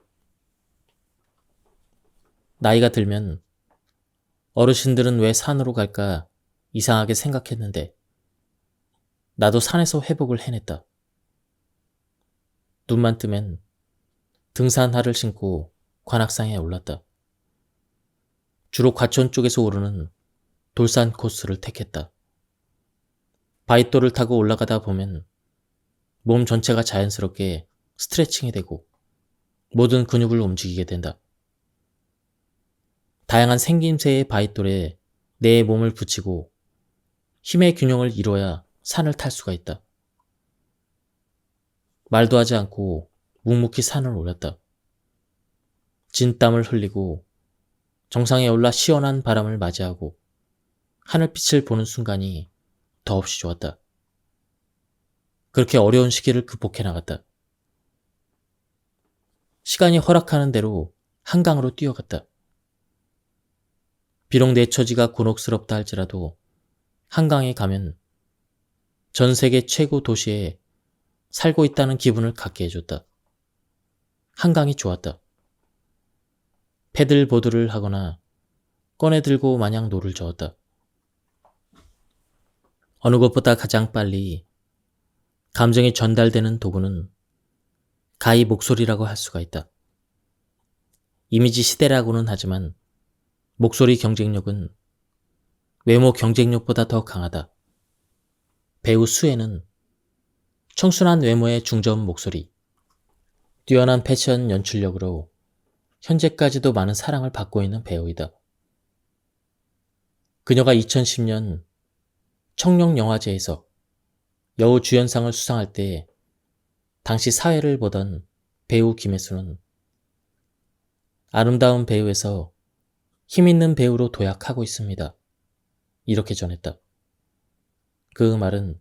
나이가 들면 어르신들은 왜 산으로 갈까 이상하게 생각했는데 나도 산에서 회복을 해냈다. 눈만 뜨면 등산화를 신고 관악산에 올랐다. 주로 과천 쪽에서 오르는 돌산 코스를 택했다. 바위돌을 타고 올라가다 보면 몸 전체가 자연스럽게 스트레칭이 되고 모든 근육을 움직이게 된다. 다양한 생김새의 바위돌에 내 몸을 붙이고 힘의 균형을 이뤄야 산을 탈 수가 있다. 말도 하지 않고 묵묵히 산을 올랐다. 진땀을 흘리고 정상에 올라 시원한 바람을 맞이하고 하늘빛을 보는 순간이 더없이 좋았다. 그렇게 어려운 시기를 극복해 나갔다. 시간이 허락하는 대로 한강으로 뛰어갔다. 비록 내 처지가 곤혹스럽다 할지라도 한강에 가면 전 세계 최고 도시에 살고 있다는 기분을 갖게 해줬다. 한강이 좋았다. 패들보드를 하거나 꺼내들고 마냥 노를 저었다. 어느 것보다 가장 빨리 감정이 전달되는 도구는 가히 목소리라고 할 수가 있다. 이미지 시대라고는 하지만 목소리 경쟁력은 외모 경쟁력보다 더 강하다. 배우 수혜는 청순한 외모의 중저음 목소리, 뛰어난 패션 연출력으로 현재까지도 많은 사랑을 받고 있는 배우이다. 그녀가 2010년 청룡영화제에서 여우 주연상을 수상할 때 당시 사회를 보던 배우 김혜수는 아름다운 배우에서 힘있는 배우로 도약하고 있습니다. 이렇게 전했다. 그 말은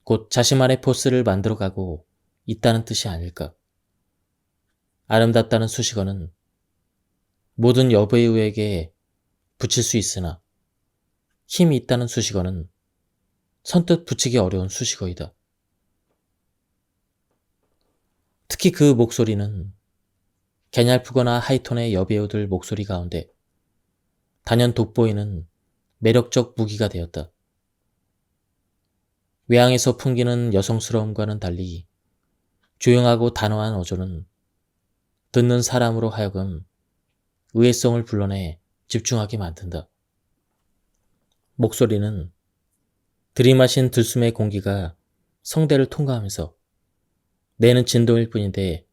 곧 자신만의 포스를 만들어가고 있다는 뜻이 아닐까. 아름답다는 수식어는 모든 여배우에게 붙일 수 있으나 힘이 있다는 수식어는 선뜻 붙이기 어려운 수식어이다. 특히 그 목소리는 개냘프거나 하이톤의 여배우들 목소리 가운데 단연 돋보이는 매력적 무기가 되었다. 외향에서 풍기는 여성스러움과는 달리 조용하고 단호한 어조는 듣는 사람으로 하여금 의외성을 불러내 집중하게 만든다. 목소리는 들이마신 들숨의 공기가 성대를 통과하면서 내는 진동일 뿐인데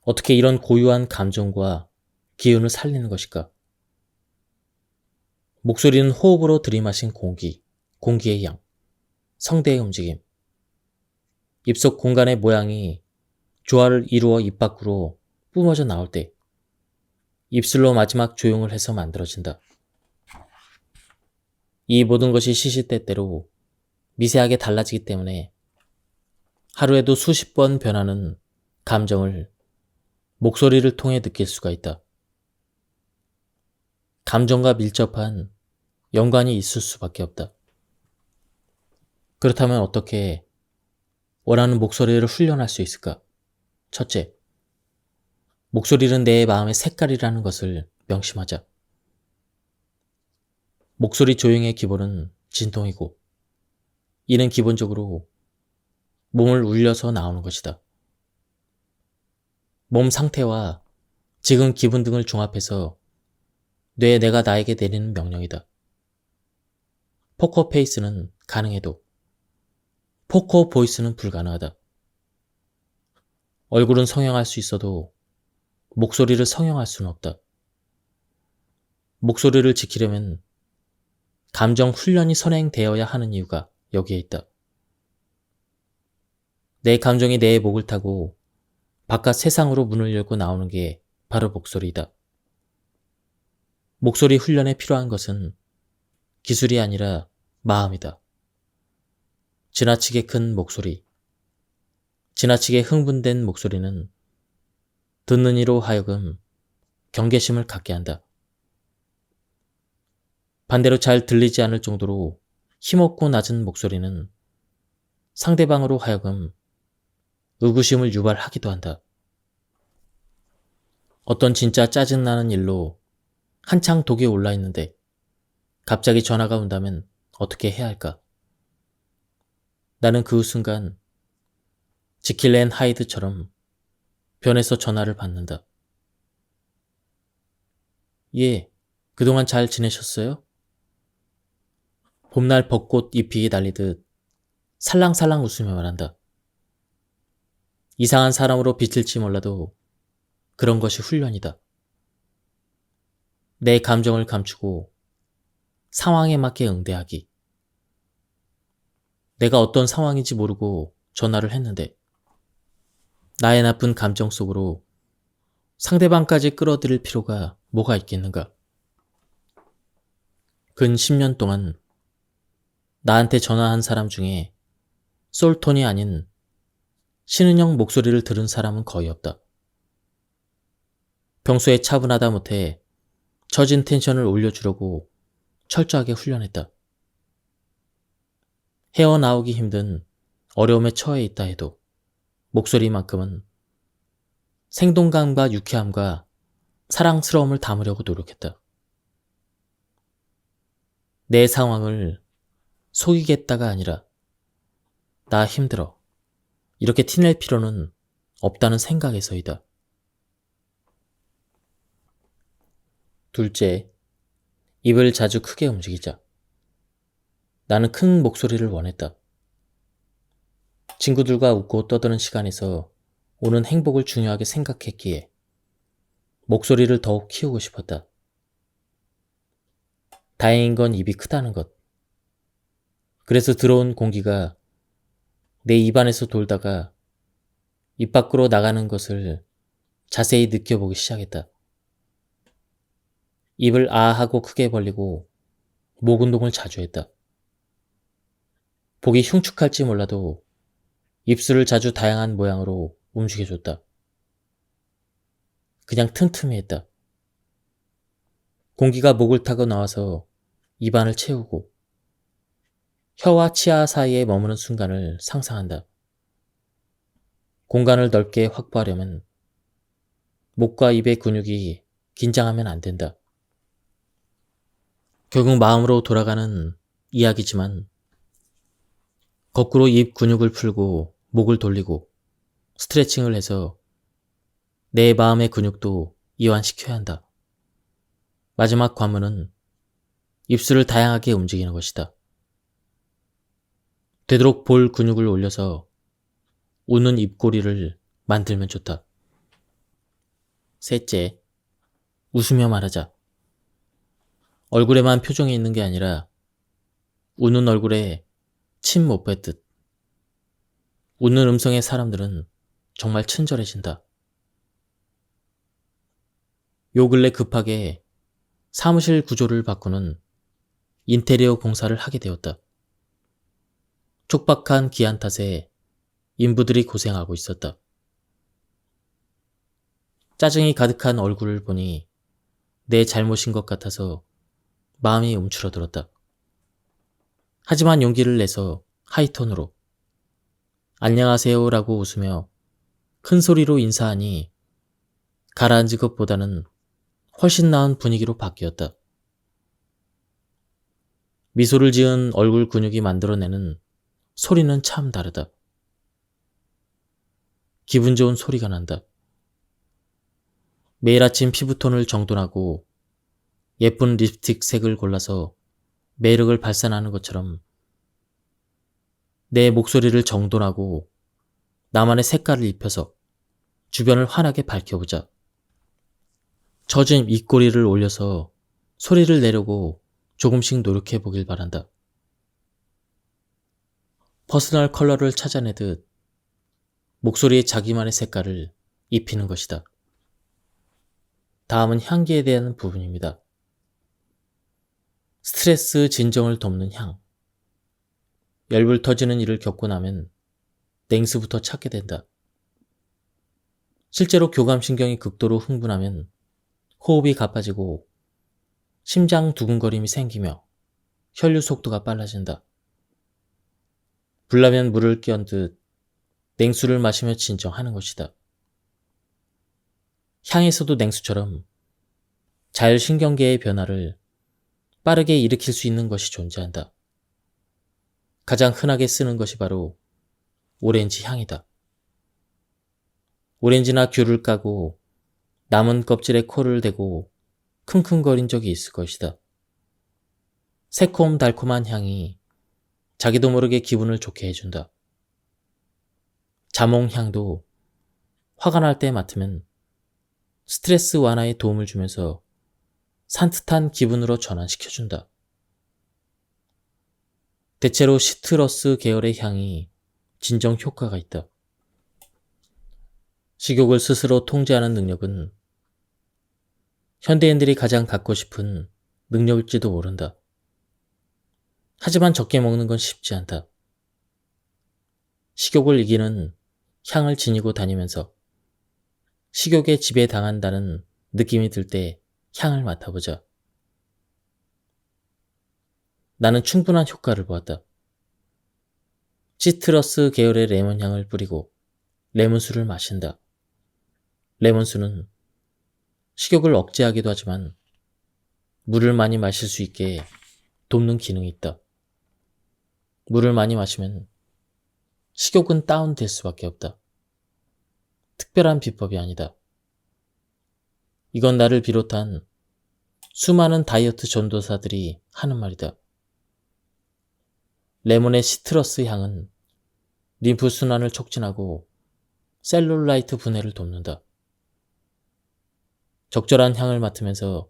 어떻게 이런 고유한 감정과 기운을 살리는 것일까? 목소리는 호흡으로 들이마신 공기, 공기의 양, 성대의 움직임, 입속 공간의 모양이 조화를 이루어 입 밖으로 뿜어져 나올 때 입술로 마지막 조용을 해서 만들어진다. 이 모든 것이 시시때때로 미세하게 달라지기 때문에 하루에도 수십 번 변하는 감정을 목소리를 통해 느낄 수가 있다. 감정과 밀접한 연관이 있을 수밖에 없다. 그렇다면 어떻게 원하는 목소리를 훈련할 수 있을까? 첫째, 목소리는 내 마음의 색깔이라는 것을 명심하자. 목소리 조형의 기본은 진동이고 이는 기본적으로 몸을 울려서 나오는 것이다. 몸 상태와 지금 기분 등을 종합해서 뇌에 내가 나에게 내리는 명령이다. 포커페이스는 가능해도 포커 보이스는 불가능하다. 얼굴은 성형할 수 있어도 목소리를 성형할 수는 없다. 목소리를 지키려면 감정 훈련이 선행되어야 하는 이유가 여기에 있다. 내 감정이 내 목을 타고 바깥 세상으로 문을 열고 나오는 게 바로 목소리이다. 목소리 훈련에 필요한 것은 기술이 아니라 마음이다. 지나치게 큰 목소리, 지나치게 흥분된 목소리는 듣는 이로 하여금 경계심을 갖게 한다. 반대로 잘 들리지 않을 정도로 힘없고 낮은 목소리는 상대방으로 하여금 의구심을 유발하기도 한다. 어떤 진짜 짜증나는 일로 한창 독이 올라 있는데 갑자기 전화가 온다면 어떻게 해야 할까? 나는 그 순간 지킬 앤 하이드처럼 변해서 전화를 받는다. 예, 그동안 잘 지내셨어요? 봄날 벚꽃 잎이 날리듯 살랑살랑 웃으며 말한다. 이상한 사람으로 비칠지 몰라도 그런 것이 훈련이다. 내 감정을 감추고 상황에 맞게 응대하기. 내가 어떤 상황인지 모르고 전화를 했는데 나의 나쁜 감정 속으로 상대방까지 끌어들일 필요가 뭐가 있겠는가? 근 10년 동안 나한테 전화한 사람 중에 솔톤이 아닌 신은영 목소리를 들은 사람은 거의 없다. 평소에 차분하다 못해 처진 텐션을 올려주려고 철저하게 훈련했다. 헤어나오기 힘든 어려움에 처해 있다 해도 목소리만큼은 생동감과 유쾌함과 사랑스러움을 담으려고 노력했다. 내 상황을 속이겠다가 아니라 나 힘들어. 이렇게 티낼 필요는 없다는 생각에서이다. 둘째, 입을 자주 크게 움직이자. 나는 큰 목소리를 원했다. 친구들과 웃고 떠드는 시간에서 오는 행복을 중요하게 생각했기에 목소리를 더욱 키우고 싶었다. 다행인 건 입이 크다는 것. 그래서 들어온 공기가 내 입안에서 돌다가 입 밖으로 나가는 것을 자세히 느껴보기 시작했다. 입을 아 하고 크게 벌리고 목 운동을 자주 했다. 보기 흉측할지 몰라도 입술을 자주 다양한 모양으로 움직여줬다. 그냥 틈틈이 했다. 공기가 목을 타고 나와서 입안을 채우고 혀와 치아 사이에 머무는 순간을 상상한다. 공간을 넓게 확보하려면 목과 입의 근육이 긴장하면 안 된다. 결국 마음으로 돌아가는 이야기지만 거꾸로 입 근육을 풀고 목을 돌리고 스트레칭을 해서 내 마음의 근육도 이완시켜야 한다. 마지막 관문은 입술을 다양하게 움직이는 것이다. 되도록 볼 근육을 올려서 웃는 입꼬리를 만들면 좋다. 셋째, 웃으며 말하자. 얼굴에만 표정이 있는 게 아니라 웃는 얼굴에 침 못 뱉듯. 웃는 음성의 사람들은 정말 친절해진다. 요 근래 급하게 사무실 구조를 바꾸는 인테리어 공사를 하게 되었다. 촉박한 기한 탓에 인부들이 고생하고 있었다. 짜증이 가득한 얼굴을 보니 내 잘못인 것 같아서 마음이 움츠러들었다. 하지만 용기를 내서 하이톤으로 안녕하세요 라고 웃으며 큰 소리로 인사하니 가라앉은 것보다는 훨씬 나은 분위기로 바뀌었다. 미소를 지은 얼굴 근육이 만들어내는 소리는 참 다르다. 기분 좋은 소리가 난다. 매일 아침 피부톤을 정돈하고 예쁜 립스틱 색을 골라서 매력을 발산하는 것처럼 내 목소리를 정돈하고 나만의 색깔을 입혀서 주변을 환하게 밝혀보자. 젖은 입꼬리를 올려서 소리를 내려고 조금씩 노력해 보길 바란다. 퍼스널 컬러를 찾아내듯 목소리에 자기만의 색깔을 입히는 것이다. 다음은 향기에 대한 부분입니다. 스트레스 진정을 돕는 향. 열불 터지는 일을 겪고 나면 냉수부터 찾게 된다. 실제로 교감신경이 극도로 흥분하면 호흡이 가빠지고 심장 두근거림이 생기며 혈류 속도가 빨라진다. 불나면 물을 끼얹듯 냉수를 마시며 진정하는 것이다. 향에서도 냉수처럼 자율신경계의 변화를 빠르게 일으킬 수 있는 것이 존재한다. 가장 흔하게 쓰는 것이 바로 오렌지 향이다. 오렌지나 귤을 까고 남은 껍질에 코를 대고 킁킁거린 적이 있을 것이다. 새콤달콤한 향이 자기도 모르게 기분을 좋게 해준다. 자몽향도 화가 날 때 맡으면 스트레스 완화에 도움을 주면서 산뜻한 기분으로 전환시켜준다. 대체로 시트러스 계열의 향이 진정 효과가 있다. 식욕을 스스로 통제하는 능력은 현대인들이 가장 갖고 싶은 능력일지도 모른다. 하지만 적게 먹는 건 쉽지 않다. 식욕을 이기는 향을 지니고 다니면서 식욕에 지배당한다는 느낌이 들 때 향을 맡아보자. 나는 충분한 효과를 보았다. 시트러스 계열의 레몬향을 뿌리고 레몬수를 마신다. 레몬수는 식욕을 억제하기도 하지만 물을 많이 마실 수 있게 돕는 기능이 있다. 물을 많이 마시면 식욕은 다운될 수밖에 없다. 특별한 비법이 아니다. 이건 나를 비롯한 수많은 다이어트 전도사들이 하는 말이다. 레몬의 시트러스 향은 림프 순환을 촉진하고 셀룰라이트 분해를 돕는다. 적절한 향을 맡으면서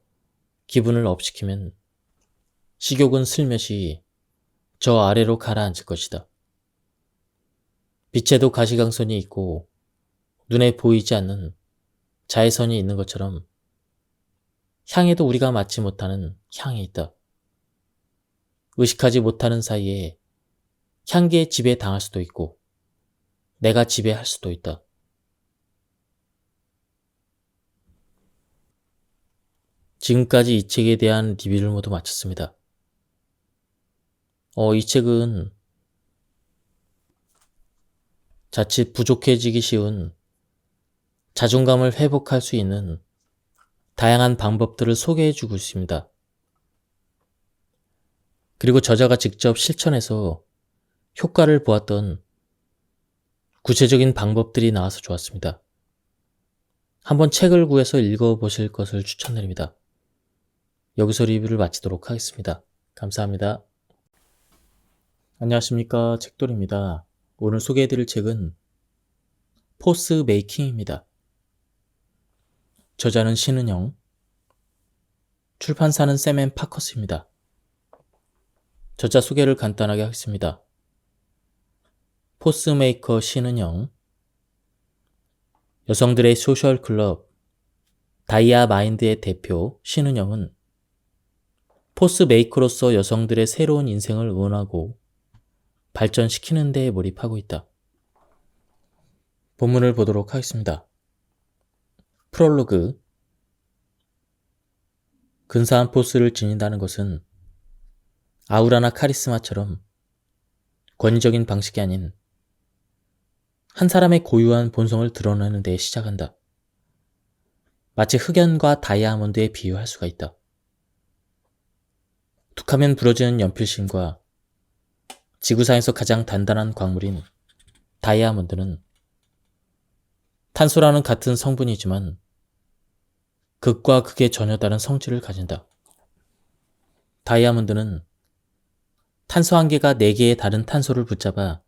기분을 업시키면 식욕은 슬며시 저 아래로 가라앉을 것이다. 빛에도 가시광선이 있고 눈에 보이지 않는 자외선이 있는 것처럼 향에도 우리가 맡지 못하는 향이 있다. 의식하지 못하는 사이에 향기에 지배당할 수도 있고 내가 지배할 수도 있다. 지금까지 이 책에 대한 리뷰를 모두 마쳤습니다. 이 책은 자칫 부족해지기 쉬운 자존감을 회복할 수 있는 다양한 방법들을 소개해주고 있습니다. 그리고 저자가 직접 실천해서 효과를 보았던 구체적인 방법들이 나와서 좋았습니다. 한번 책을 구해서 읽어보실 것을 추천드립니다. 여기서 리뷰를 마치도록 하겠습니다. 감사합니다. 안녕하십니까, 책돌입니다. 오늘 소개해드릴 책은 포스 메이킹입니다. 저자는 신은영, 출판사는 샘앤파커스입니다. 저자 소개를 간단하게 하겠습니다. 포스메이커 신은영, 여성들의 소셜클럽 다이아마인드의 대표 신은영은 포스메이커로서 여성들의 새로운 인생을 응원하고 발전시키는 데에 몰입하고 있다. 본문을 보도록 하겠습니다. 프롤로그. 근사한 포스를 지닌다는 것은 아우라나 카리스마처럼 권위적인 방식이 아닌 한 사람의 고유한 본성을 드러내는 데에 시작한다. 마치 흑연과 다이아몬드에 비유할 수가 있다. 툭하면 부러지는 연필심과 지구상에서 가장 단단한 광물인 다이아몬드는 탄소라는 같은 성분이지만 극과 극의 전혀 다른 성질을 가진다. 다이아몬드는 탄소 한 개가 4개의 다른 탄소를 붙잡아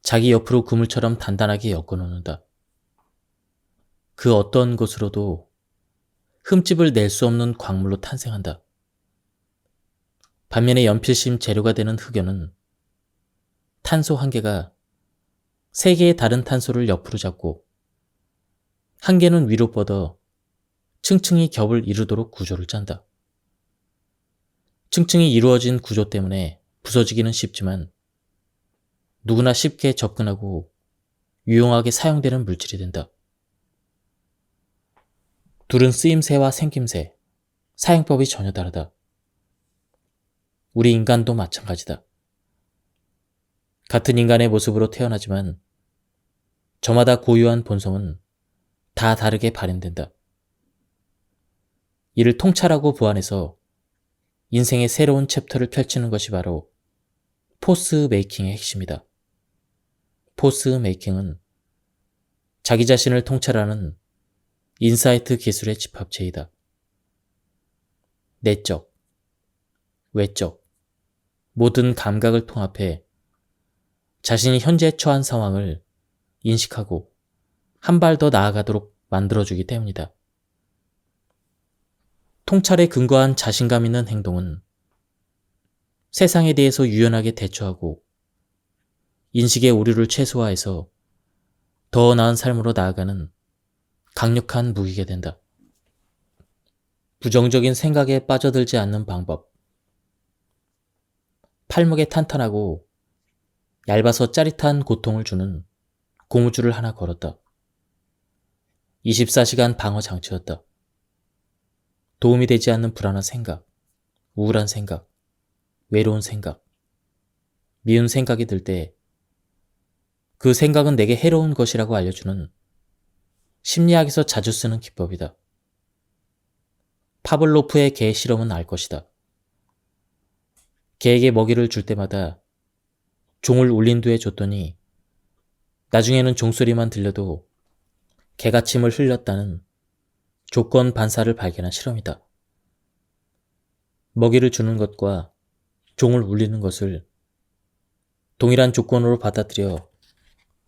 자기 옆으로 그물처럼 단단하게 엮어놓는다. 그 어떤 곳으로도 흠집을 낼 수 없는 광물로 탄생한다. 반면에 연필심 재료가 되는 흑연은 탄소 한 개가 3개의 다른 탄소를 옆으로 잡고 한 개는 위로 뻗어 층층이 겹을 이루도록 구조를 짠다. 층층이 이루어진 구조 때문에 부서지기는 쉽지만 누구나 쉽게 접근하고 유용하게 사용되는 물질이 된다. 둘은 쓰임새와 생김새, 사용법이 전혀 다르다. 우리 인간도 마찬가지다. 같은 인간의 모습으로 태어나지만 저마다 고유한 본성은 다 다르게 발현된다. 이를 통찰하고 보완해서 인생의 새로운 챕터를 펼치는 것이 바로 포스 메이킹의 핵심이다. 포스 메이킹은 자기 자신을 통찰하는 인사이트 기술의 집합체이다. 내적, 외적, 모든 감각을 통합해 자신이 현재 처한 상황을 인식하고 한 발 더 나아가도록 만들어주기 때문이다. 통찰에 근거한 자신감 있는 행동은 세상에 대해서 유연하게 대처하고 인식의 오류를 최소화해서 더 나은 삶으로 나아가는 강력한 무기가 된다. 부정적인 생각에 빠져들지 않는 방법. 팔목에 탄탄하고 얇아서 짜릿한 고통을 주는 고무줄을 하나 걸었다. 24시간 방어 장치였다. 도움이 되지 않는 불안한 생각, 우울한 생각, 외로운 생각, 미운 생각이 들 때 그 생각은 내게 해로운 것이라고 알려주는 심리학에서 자주 쓰는 기법이다. 파블로프의 개 실험은 알 것이다. 개에게 먹이를 줄 때마다 종을 울린 뒤에 줬더니 나중에는 종소리만 들려도 개가 침을 흘렸다는 조건 반사를 발견한 실험이다. 먹이를 주는 것과 종을 울리는 것을 동일한 조건으로 받아들여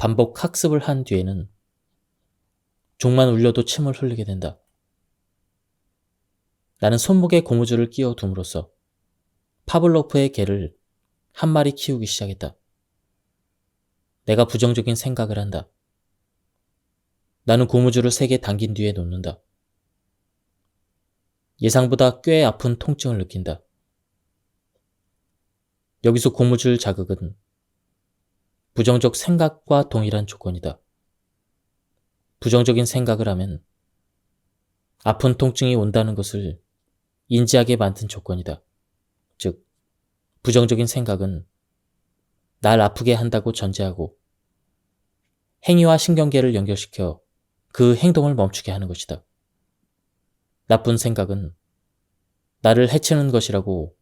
반복 학습을 한 뒤에는 종만 울려도 침을 흘리게 된다. 나는 손목에 고무줄을 끼워 둠으로써 파블로프의 개를 한 마리 키우기 시작했다. 내가 부정적인 생각을 한다. 나는 고무줄을 3개 당긴 뒤에 놓는다. 예상보다 꽤 아픈 통증을 느낀다. 여기서 고무줄 자극은 부정적 생각과 동일한 조건이다. 부정적인 생각을 하면 아픈 통증이 온다는 것을 인지하게 만든 조건이다. 즉, 부정적인 생각은 날 아프게 한다고 전제하고 행위와 신경계를 연결시켜 그 행동을 멈추게 하는 것이다. 나쁜 생각은 나를 해치는 것이라고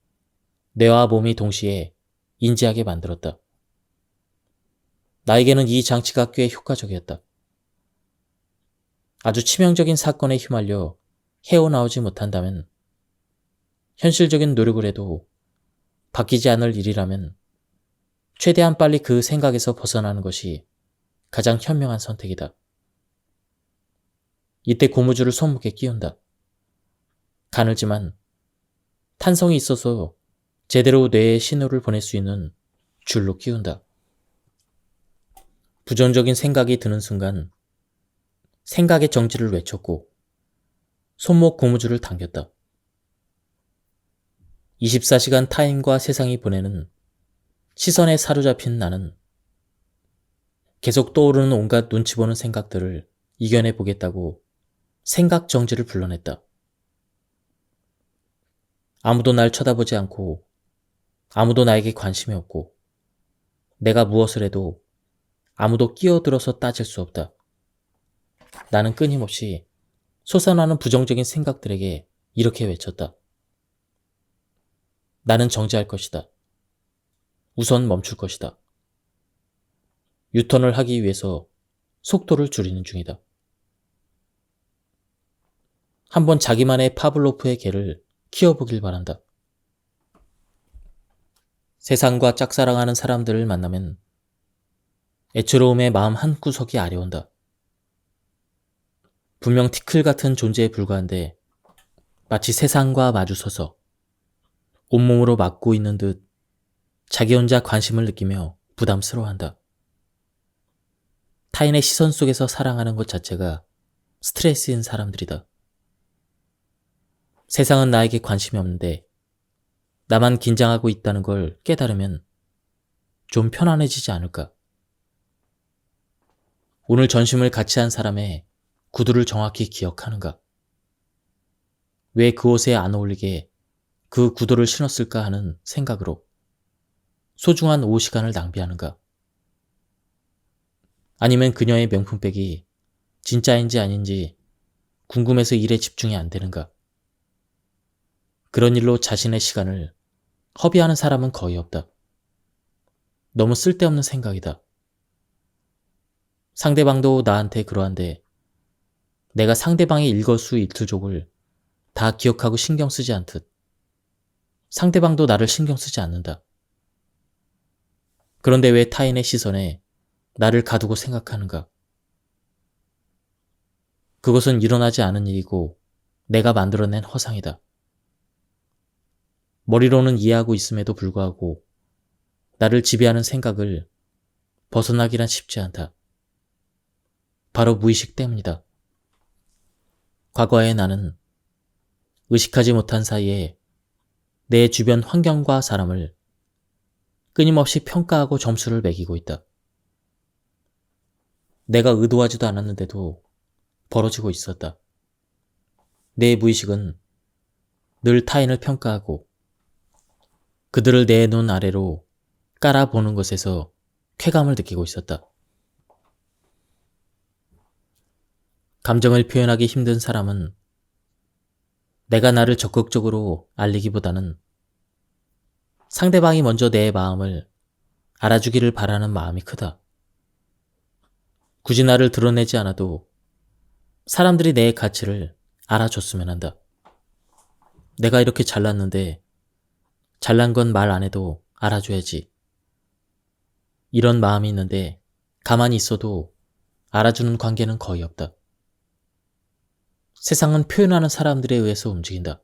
뇌와 몸이 동시에 인지하게 만들었다. 나에게는 이 장치가 꽤 효과적이었다. 아주 치명적인 사건에 휘말려 헤어나오지 못한다면, 현실적인 노력을 해도 바뀌지 않을 일이라면 최대한 빨리 그 생각에서 벗어나는 것이 가장 현명한 선택이다. 이때 고무줄을 손목에 끼운다. 가늘지만 탄성이 있어서 제대로 뇌에 신호를 보낼 수 있는 줄로 끼운다. 부정적인 생각이 드는 순간 생각의 정지를 외쳤고 손목 고무줄을 당겼다. 24시간 타인과 세상이 보내는 시선에 사로잡힌 나는 계속 떠오르는 온갖 눈치 보는 생각들을 이겨내 보겠다고 생각 정지를 불러냈다. 아무도 날 쳐다보지 않고 아무도 나에게 관심이 없고 내가 무엇을 해도 아무도 끼어들어서 따질 수 없다. 나는 끊임없이 솟아나는 부정적인 생각들에게 이렇게 외쳤다. 나는 정지할 것이다. 우선 멈출 것이다. 유턴을 하기 위해서 속도를 줄이는 중이다. 한번 자기만의 파블로프의 개를 키워보길 바란다. 세상과 짝사랑하는 사람들을 만나면 애처로움에 마음 한구석이 아려온다. 분명 티클 같은 존재에 불과한데 마치 세상과 마주서서 온몸으로 막고 있는 듯 자기 혼자 관심을 느끼며 부담스러워한다. 타인의 시선 속에서 사랑하는 것 자체가 스트레스인 사람들이다. 세상은 나에게 관심이 없는데 나만 긴장하고 있다는 걸 깨달으면 좀 편안해지지 않을까? 오늘 전심을 같이 한 사람의 구두를 정확히 기억하는가? 왜 그 옷에 안 어울리게 그 구두를 신었을까 하는 생각으로 소중한 오후 시간을 낭비하는가? 아니면 그녀의 명품백이 진짜인지 아닌지 궁금해서 일에 집중이 안 되는가? 그런 일로 자신의 시간을 허비하는 사람은 거의 없다. 너무 쓸데없는 생각이다. 상대방도 나한테 그러한데 내가 상대방의 일거수일투족을 다 기억하고 신경 쓰지 않듯 상대방도 나를 신경 쓰지 않는다. 그런데 왜 타인의 시선에 나를 가두고 생각하는가? 그것은 일어나지 않은 일이고 내가 만들어낸 허상이다. 머리로는 이해하고 있음에도 불구하고 나를 지배하는 생각을 벗어나기란 쉽지 않다. 바로 무의식 때문이다. 과거의 나는 의식하지 못한 사이에 내 주변 환경과 사람을 끊임없이 평가하고 점수를 매기고 있다. 내가 의도하지도 않았는데도 벌어지고 있었다. 내 무의식은 늘 타인을 평가하고 그들을 내 눈 아래로 깔아보는 것에서 쾌감을 느끼고 있었다. 감정을 표현하기 힘든 사람은 내가 나를 적극적으로 알리기보다는 상대방이 먼저 내 마음을 알아주기를 바라는 마음이 크다. 굳이 나를 드러내지 않아도 사람들이 내 가치를 알아줬으면 한다. 내가 이렇게 잘났는데 잘난 건 말 안 해도 알아줘야지. 이런 마음이 있는데 가만히 있어도 알아주는 관계는 거의 없다. 세상은 표현하는 사람들에 의해서 움직인다.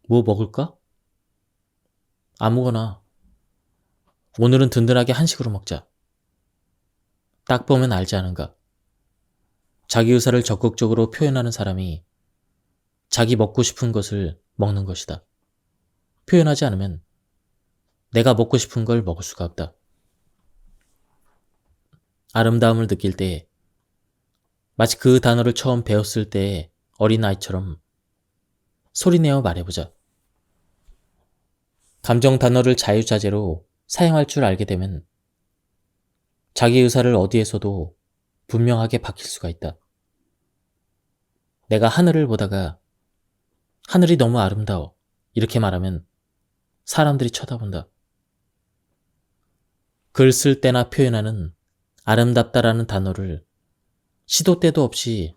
뭐 먹을까? 아무거나. 오늘은 든든하게 한식으로 먹자. 딱 보면 알지 않은가? 자기 의사를 적극적으로 표현하는 사람이 자기 먹고 싶은 것을 먹는 것이다. 표현하지 않으면 내가 먹고 싶은 걸 먹을 수가 없다. 아름다움을 느낄 때 마치 그 단어를 처음 배웠을 때의 어린아이처럼 소리내어 말해보자. 감정 단어를 자유자재로 사용할 줄 알게 되면 자기 의사를 어디에서도 분명하게 밝힐 수가 있다. 내가 하늘을 보다가 하늘이 너무 아름다워 이렇게 말하면 사람들이 쳐다본다. 글 쓸 때나 표현하는 아름답다라는 단어를 시도 때도 없이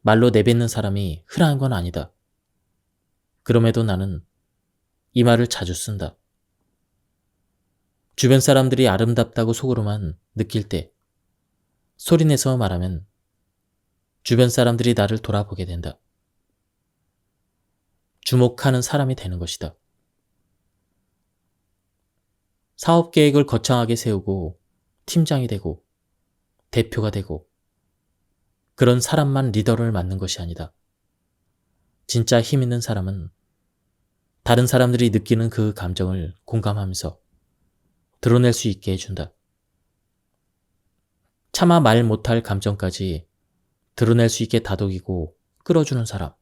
말로 내뱉는 사람이 흔한 건 아니다. 그럼에도 나는 이 말을 자주 쓴다. 주변 사람들이 아름답다고 속으로만 느낄 때 소리내서 말하면 주변 사람들이 나를 돌아보게 된다. 주목하는 사람이 되는 것이다. 사업 계획을 거창하게 세우고 팀장이 되고 대표가 되고 그런 사람만 리더를 맡는 것이 아니다. 진짜 힘 있는 사람은 다른 사람들이 느끼는 그 감정을 공감하면서 드러낼 수 있게 해준다. 차마 말 못할 감정까지 드러낼 수 있게 다독이고 끌어주는 사람.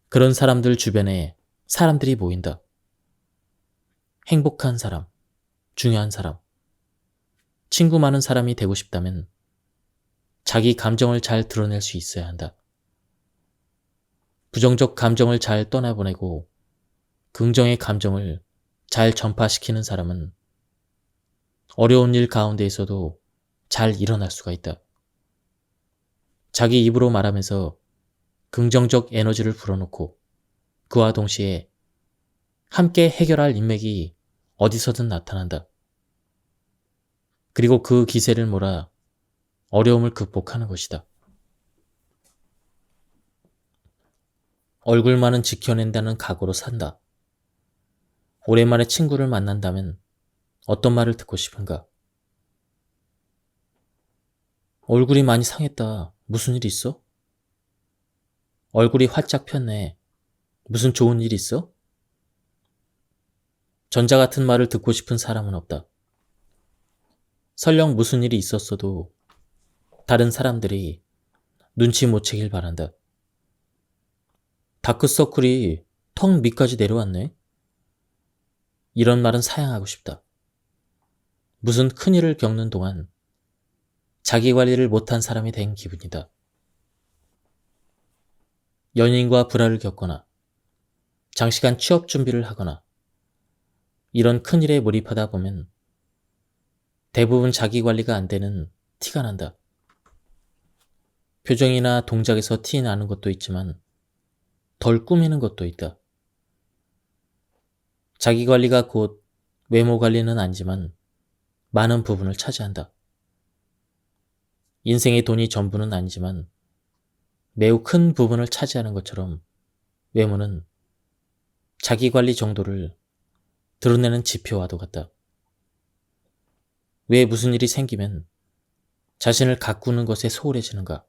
그런 사람들 주변에 사람들이 모인다. 행복한 사람, 중요한 사람, 친구 많은 사람이 되고 싶다면 자기 감정을 잘 드러낼 수 있어야 한다. 부정적 감정을 잘 떠나보내고 긍정의 감정을 잘 전파시키는 사람은 어려운 일 가운데에서도 잘 일어날 수가 있다. 자기 입으로 말하면서 긍정적 에너지를 불어넣고 그와 동시에 함께 해결할 인맥이 어디서든 나타난다. 그리고 그 기세를 몰아 어려움을 극복하는 것이다. 얼굴만은 지켜낸다는 각오로 산다. 오랜만에 친구를 만난다면 어떤 말을 듣고 싶은가? 얼굴이 많이 상했다. 무슨 일 있어? 얼굴이 활짝 폈네. 무슨 좋은 일 있어? 전자 같은 말을 듣고 싶은 사람은 없다. 설령 무슨 일이 있었어도 다른 사람들이 눈치 못 채길 바란다. 다크서클이 턱 밑까지 내려왔네. 이런 말은 사양하고 싶다. 무슨 큰일을 겪는 동안 자기 관리를 못한 사람이 된 기분이다. 연인과 불화를 겪거나 장시간 취업 준비를 하거나 이런 큰일에 몰입하다 보면 대부분 자기 관리가 안 되는 티가 난다. 표정이나 동작에서 티 나는 것도 있지만 덜 꾸미는 것도 있다. 자기 관리가 곧 외모 관리는 아니지만 많은 부분을 차지한다. 인생의 돈이 전부는 아니지만 매우 큰 부분을 차지하는 것처럼 외모는 자기 관리 정도를 드러내는 지표와도 같다. 왜 무슨 일이 생기면 자신을 가꾸는 것에 소홀해지는가?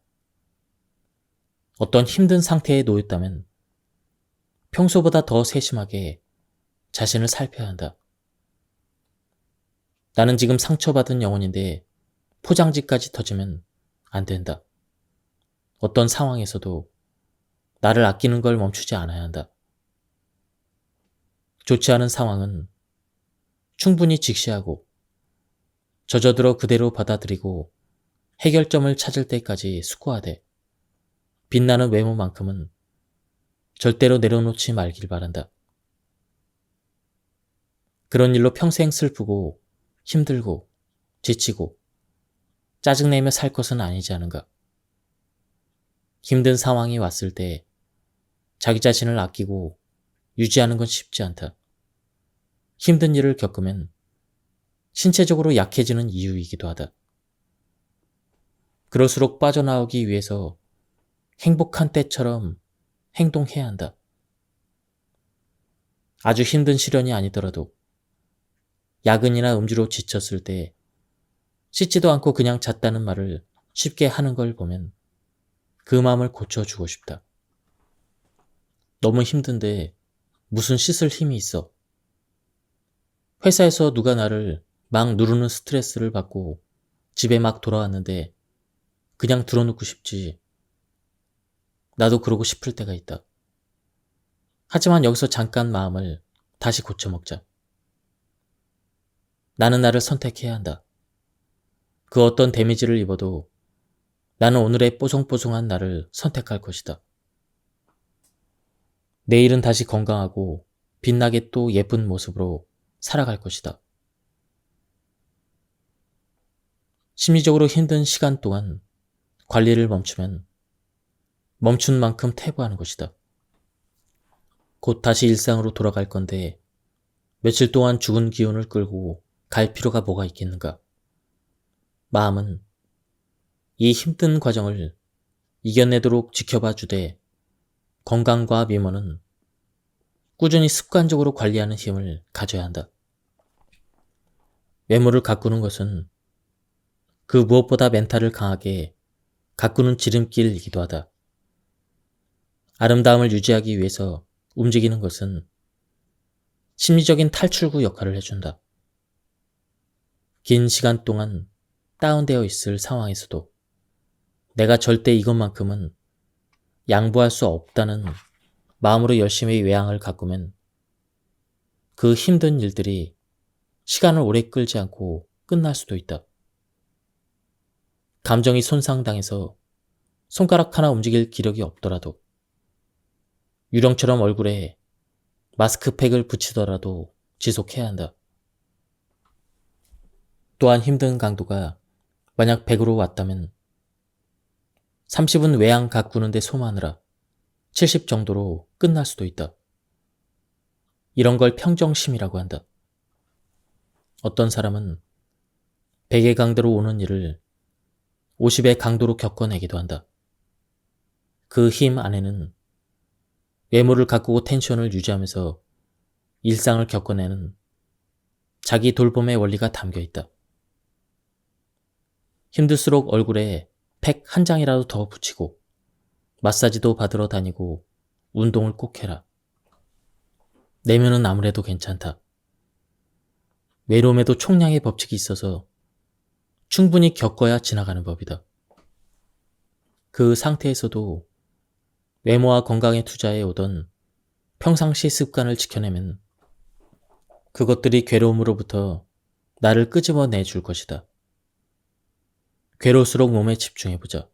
어떤 힘든 상태에 놓였다면 평소보다 더 세심하게 자신을 살펴야 한다. 나는 지금 상처받은 영혼인데 포장지까지 터지면 안 된다. 어떤 상황에서도 나를 아끼는 걸 멈추지 않아야 한다. 좋지 않은 상황은 충분히 직시하고 젖어들어 그대로 받아들이고 해결점을 찾을 때까지 숙고하되 빛나는 외모만큼은 절대로 내려놓지 말길 바란다. 그런 일로 평생 슬프고 힘들고 지치고 짜증내며 살 것은 아니지 않은가. 힘든 상황이 왔을 때 자기 자신을 아끼고 유지하는 건 쉽지 않다. 힘든 일을 겪으면 신체적으로 약해지는 이유이기도 하다. 그럴수록 빠져나오기 위해서 행복한 때처럼 행동해야 한다. 아주 힘든 시련이 아니더라도 야근이나 음주로 지쳤을 때 씻지도 않고 그냥 잤다는 말을 쉽게 하는 걸 보면 그 마음을 고쳐주고 싶다. 너무 힘든데 무슨 씻을 힘이 있어. 회사에서 누가 나를 막 누르는 스트레스를 받고 집에 막 돌아왔는데 그냥 들어놓고 싶지. 나도 그러고 싶을 때가 있다. 하지만 여기서 잠깐 마음을 다시 고쳐먹자. 나는 나를 선택해야 한다. 그 어떤 데미지를 입어도 나는 오늘의 뽀송뽀송한 나를 선택할 것이다. 내일은 다시 건강하고 빛나게 또 예쁜 모습으로 살아갈 것이다. 심리적으로 힘든 시간 동안 관리를 멈추면 멈춘 만큼 퇴보하는 것이다. 곧 다시 일상으로 돌아갈 건데 며칠 동안 죽은 기운을 끌고 갈 필요가 뭐가 있겠는가. 마음은 이 힘든 과정을 이겨내도록 지켜봐 주되 건강과 미모는 꾸준히 습관적으로 관리하는 힘을 가져야 한다. 외모를 가꾸는 것은 그 무엇보다 멘탈을 강하게 가꾸는 지름길이기도 하다. 아름다움을 유지하기 위해서 움직이는 것은 심리적인 탈출구 역할을 해준다. 긴 시간 동안 다운되어 있을 상황에서도 내가 절대 이것만큼은 양보할 수 없다는 마음으로 열심히 외양을 가꾸면 그 힘든 일들이 시간을 오래 끌지 않고 끝날 수도 있다. 감정이 손상당해서 손가락 하나 움직일 기력이 없더라도 유령처럼 얼굴에 마스크팩을 붙이더라도 지속해야 한다. 또한 힘든 강도가 만약 100으로 왔다면 30은 외양 가꾸는데 소모하느라 70 정도로 끝날 수도 있다. 이런 걸 평정심이라고 한다. 어떤 사람은 100의 강도로 오는 일을 50의 강도로 겪어내기도 한다. 그 힘 안에는 외모를 가꾸고 텐션을 유지하면서 일상을 겪어내는 자기 돌봄의 원리가 담겨 있다. 힘들수록 얼굴에 팩 한 장이라도 더 붙이고 마사지도 받으러 다니고 운동을 꼭 해라. 내면은 아무래도 괜찮다. 외로움에도 총량의 법칙이 있어서 충분히 겪어야 지나가는 법이다. 그 상태에서도 외모와 건강에 투자해 오던 평상시 습관을 지켜내면 그것들이 괴로움으로부터 나를 끄집어내 줄 것이다. 괴로울수록 몸에 집중해보자.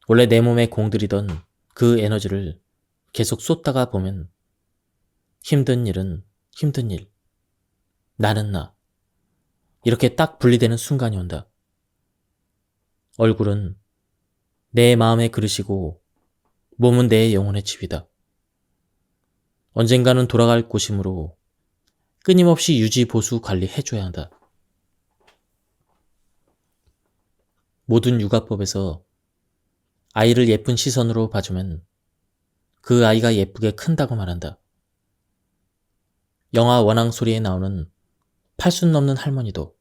원래 내 몸에 공들이던 그 에너지를 계속 쏟다가 보면 힘든 일은 힘든 일, 나는 나, 이렇게 딱 분리되는 순간이 온다. 얼굴은 내 마음의 그릇이고 몸은 내 영혼의 집이다. 언젠가는 돌아갈 곳이므로 끊임없이 유지 보수 관리해줘야 한다. 모든 육아법에서 아이를 예쁜 시선으로 봐주면 그 아이가 예쁘게 큰다고 말한다. 영화 원앙 소리에 나오는 80 넘는 할머니도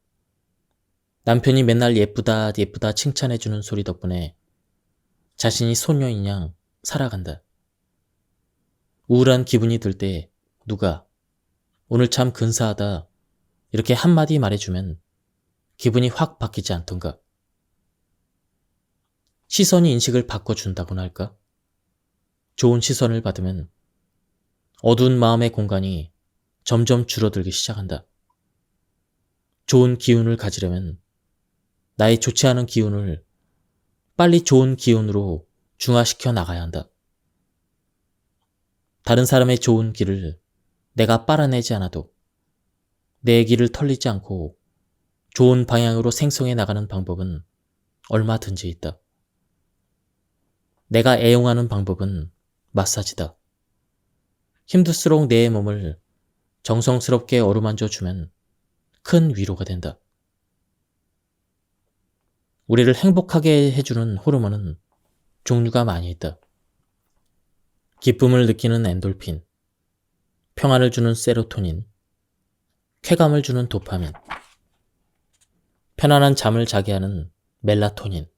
남편이 맨날 예쁘다 예쁘다 칭찬해주는 소리 덕분에 자신이 소녀인 양 살아간다. 우울한 기분이 들 때 누가 오늘 참 근사하다 이렇게 한마디 말해주면 기분이 확 바뀌지 않던가. 시선이 인식을 바꿔준다고나 할까? 좋은 시선을 받으면 어두운 마음의 공간이 점점 줄어들기 시작한다. 좋은 기운을 가지려면 나의 좋지 않은 기운을 빨리 좋은 기운으로 중화시켜 나가야 한다. 다른 사람의 좋은 길을 내가 빨아내지 않아도 내 길을 털리지 않고 좋은 방향으로 생성해 나가는 방법은 얼마든지 있다. 내가 애용하는 방법은 마사지다. 힘들수록 내 몸을 정성스럽게 어루만져 주면 큰 위로가 된다. 우리를 행복하게 해주는 호르몬은 종류가 많이 있다. 기쁨을 느끼는 엔돌핀, 평안을 주는 세로토닌, 쾌감을 주는 도파민, 편안한 잠을 자게 하는 멜라토닌,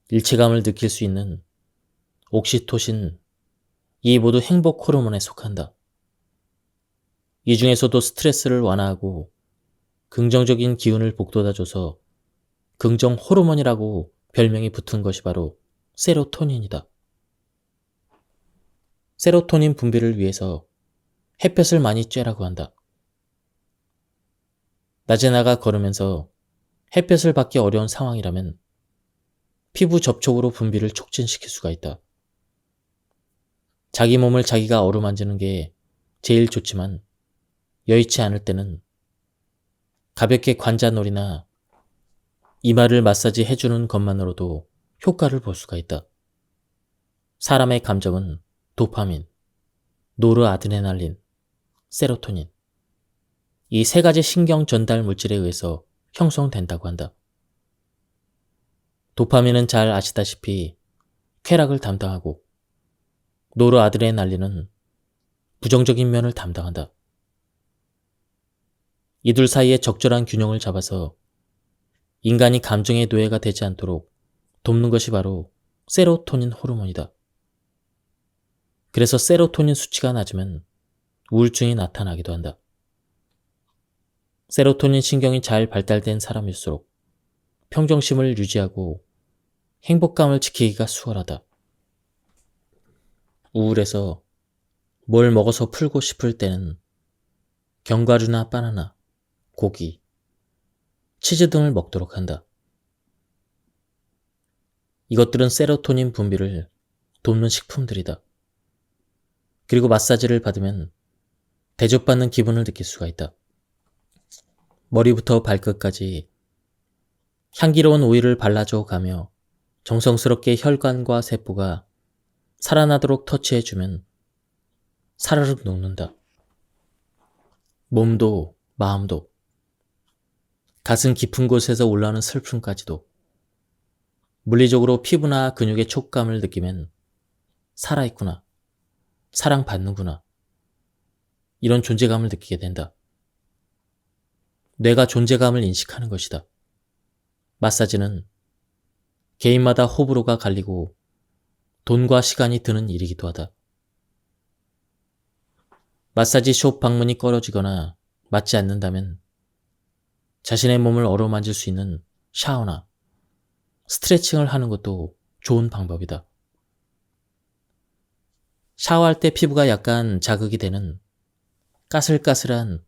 일체감을 느낄 수 있는 옥시토신, 이 모두 행복 호르몬에 속한다. 이 중에서도 스트레스를 완화하고 긍정적인 기운을 북돋아줘서 긍정 호르몬이라고 별명이 붙은 것이 바로 세로토닌이다. 세로토닌 분비를 위해서 햇볕을 많이 쬐라고 한다. 낮에 나가 걸으면서 햇볕을 받기 어려운 상황이라면 피부 접촉으로 분비를 촉진시킬 수가 있다. 자기 몸을 자기가 어루만지는 게 제일 좋지만 여의치 않을 때는 가볍게 관자놀이나 이마를 마사지 해주는 것만으로도 효과를 볼 수가 있다. 사람의 감정은 도파민, 노르아드레날린, 세로토닌, 이 세 가지 신경 전달 물질에 의해서 형성된다고 한다. 도파민은 잘 아시다시피 쾌락을 담당하고 노르아드레날린은 부정적인 면을 담당한다. 이 둘 사이에 적절한 균형을 잡아서 인간이 감정의 노예가 되지 않도록 돕는 것이 바로 세로토닌 호르몬이다. 그래서 세로토닌 수치가 낮으면 우울증이 나타나기도 한다. 세로토닌 신경이 잘 발달된 사람일수록 평정심을 유지하고 행복감을 지키기가 수월하다. 우울해서 뭘 먹어서 풀고 싶을 때는 견과류나 바나나, 고기, 치즈 등을 먹도록 한다. 이것들은 세로토닌 분비를 돕는 식품들이다. 그리고 마사지를 받으면 대접받는 기분을 느낄 수가 있다. 머리부터 발끝까지 향기로운 오일을 발라줘 가며 정성스럽게 혈관과 세포가 살아나도록 터치해주면 사르륵 녹는다. 몸도 마음도 가슴 깊은 곳에서 올라오는 슬픔까지도 물리적으로 피부나 근육의 촉감을 느끼면 살아있구나, 사랑받는구나, 이런 존재감을 느끼게 된다. 뇌가 존재감을 인식하는 것이다. 마사지는 개인마다 호불호가 갈리고 돈과 시간이 드는 일이기도 하다. 마사지 숍 방문이 꺼려지거나 맞지 않는다면 자신의 몸을 어루만질 수 있는 샤워나 스트레칭을 하는 것도 좋은 방법이다. 샤워할 때 피부가 약간 자극이 되는 까슬까슬한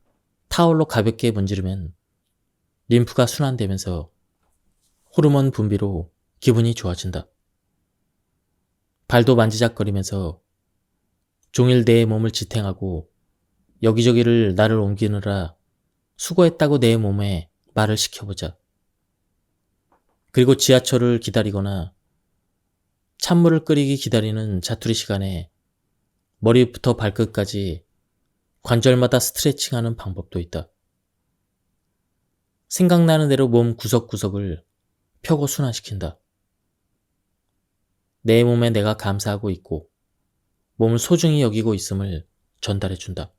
타올로 가볍게 문지르면 림프가 순환되면서 호르몬 분비로 기분이 좋아진다. 발도 만지작거리면서 종일 내 몸을 지탱하고 여기저기를 나를 옮기느라 수고했다고 내 몸에 말을 시켜보자. 그리고 지하철을 기다리거나 찬물을 끓이기 기다리는 자투리 시간에 머리부터 발끝까지 관절마다 스트레칭하는 방법도 있다. 생각나는 대로 몸 구석구석을 펴고 순환시킨다. 내 몸에 내가 감사하고 있고 몸을 소중히 여기고 있음을 전달해준다.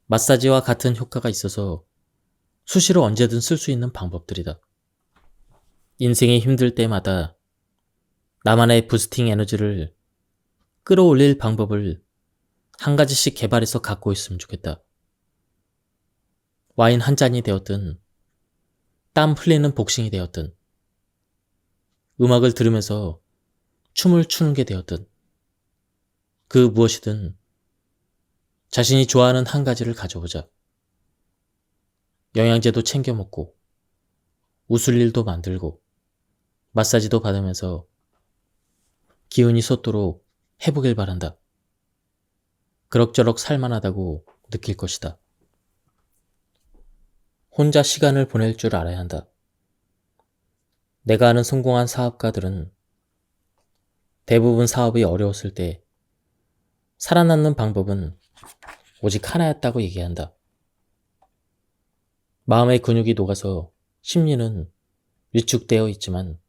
마사지와 같은 효과가 있어서 수시로 언제든 쓸 수 있는 방법들이다. 인생이 힘들 때마다 나만의 부스팅 에너지를 끌어올릴 방법을 한 가지씩 개발해서 갖고 있으면 좋겠다. 와인 한 잔이 되었든 땀 흘리는 복싱이 되었든 음악을 들으면서 춤을 추는 게 되었든 그 무엇이든 자신이 좋아하는 한 가지를 가져보자. 영양제도 챙겨 먹고 웃을 일도 만들고 마사지도 받으면서 기운이 솟도록 해보길 바란다. 그럭저럭 살만하다고 느낄 것이다. 혼자 시간을 보낼 줄 알아야 한다. 내가 아는 성공한 사업가들은 대부분 사업이 어려웠을 때 살아남는 방법은 오직 하나였다고 얘기한다. 마음의 근육이 녹아서 심리는 위축되어 있지만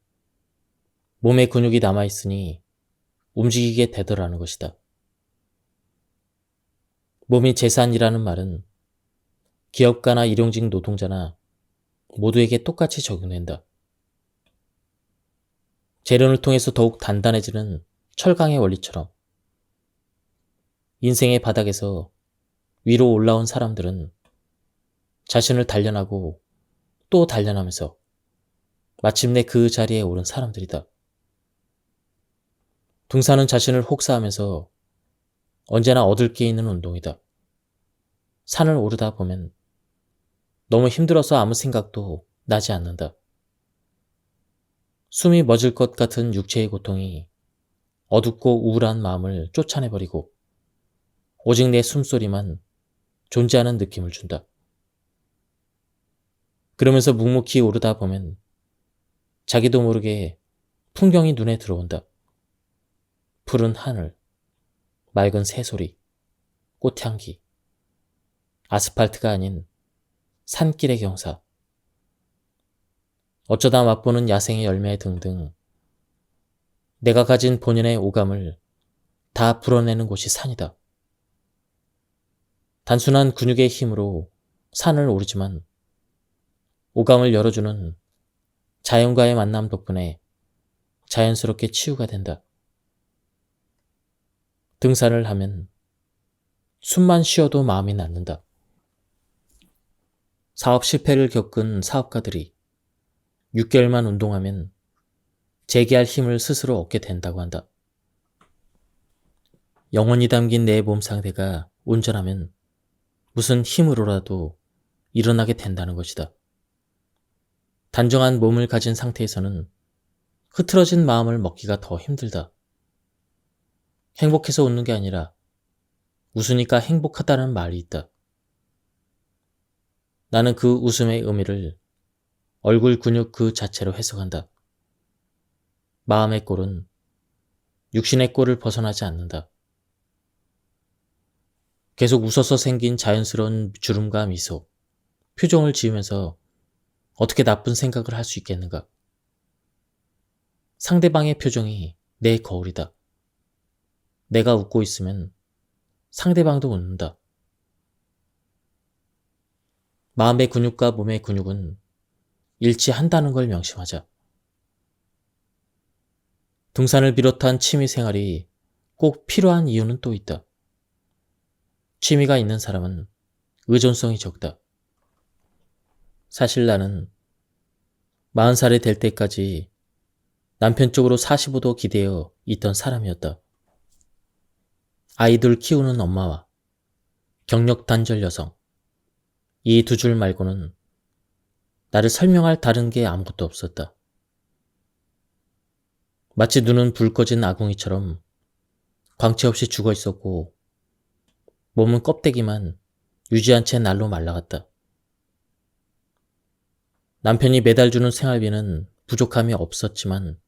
몸의 근육이 남아있으니 움직이게 되더라는 것이다. 몸이 재산이라는 말은 기업가나 일용직 노동자나 모두에게 똑같이 적용된다. 재련을 통해서 더욱 단단해지는 철강의 원리처럼 인생의 바닥에서 위로 올라온 사람들은 자신을 단련하고 또 단련하면서 마침내 그 자리에 오른 사람들이다. 등산은 자신을 혹사하면서 언제나 얻을 게 있는 운동이다. 산을 오르다 보면 너무 힘들어서 아무 생각도 나지 않는다. 숨이 멎을 것 같은 육체의 고통이 어둡고 우울한 마음을 쫓아내버리고 오직 내 숨소리만 존재하는 느낌을 준다. 그러면서 묵묵히 오르다 보면 자기도 모르게 풍경이 눈에 들어온다. 푸른 하늘, 맑은 새소리, 꽃향기, 아스팔트가 아닌 산길의 경사, 어쩌다 맛보는 야생의 열매 등등 내가 가진 본연의 오감을 다 불어내는 곳이 산이다. 단순한 근육의 힘으로 산을 오르지만 오감을 열어주는 자연과의 만남 덕분에 자연스럽게 치유가 된다. 등산을 하면 숨만 쉬어도 마음이 낫는다. 사업 실패를 겪은 사업가들이 6개월만 운동하면 재기할 힘을 스스로 얻게 된다고 한다. 영혼이 담긴 내 몸 상태가 온전하면 무슨 힘으로라도 일어나게 된다는 것이다. 단정한 몸을 가진 상태에서는 흐트러진 마음을 먹기가 더 힘들다. 행복해서 웃는 게 아니라 웃으니까 행복하다는 말이 있다. 나는 그 웃음의 의미를 얼굴 근육 그 자체로 해석한다. 마음의 꼴은 육신의 꼴을 벗어나지 않는다. 계속 웃어서 생긴 자연스러운 주름과 미소, 표정을 지으면서 어떻게 나쁜 생각을 할 수 있겠는가? 상대방의 표정이 내 거울이다. 내가 웃고 있으면 상대방도 웃는다. 마음의 근육과 몸의 근육은 일치한다는 걸 명심하자. 등산을 비롯한 취미 생활이 꼭 필요한 이유는 또 있다. 취미가 있는 사람은 의존성이 적다. 사실 나는 40살이 될 때까지 남편 쪽으로 45도 기대어 있던 사람이었다. 아이들 키우는 엄마와 경력 단절 여성, 이 두 줄 말고는 나를 설명할 다른 게 아무것도 없었다. 마치 눈은 불 꺼진 아궁이처럼 광채 없이 죽어 있었고 몸은 껍데기만 유지한 채 날로 말라갔다. 남편이 매달 주는 생활비는 부족함이 없었지만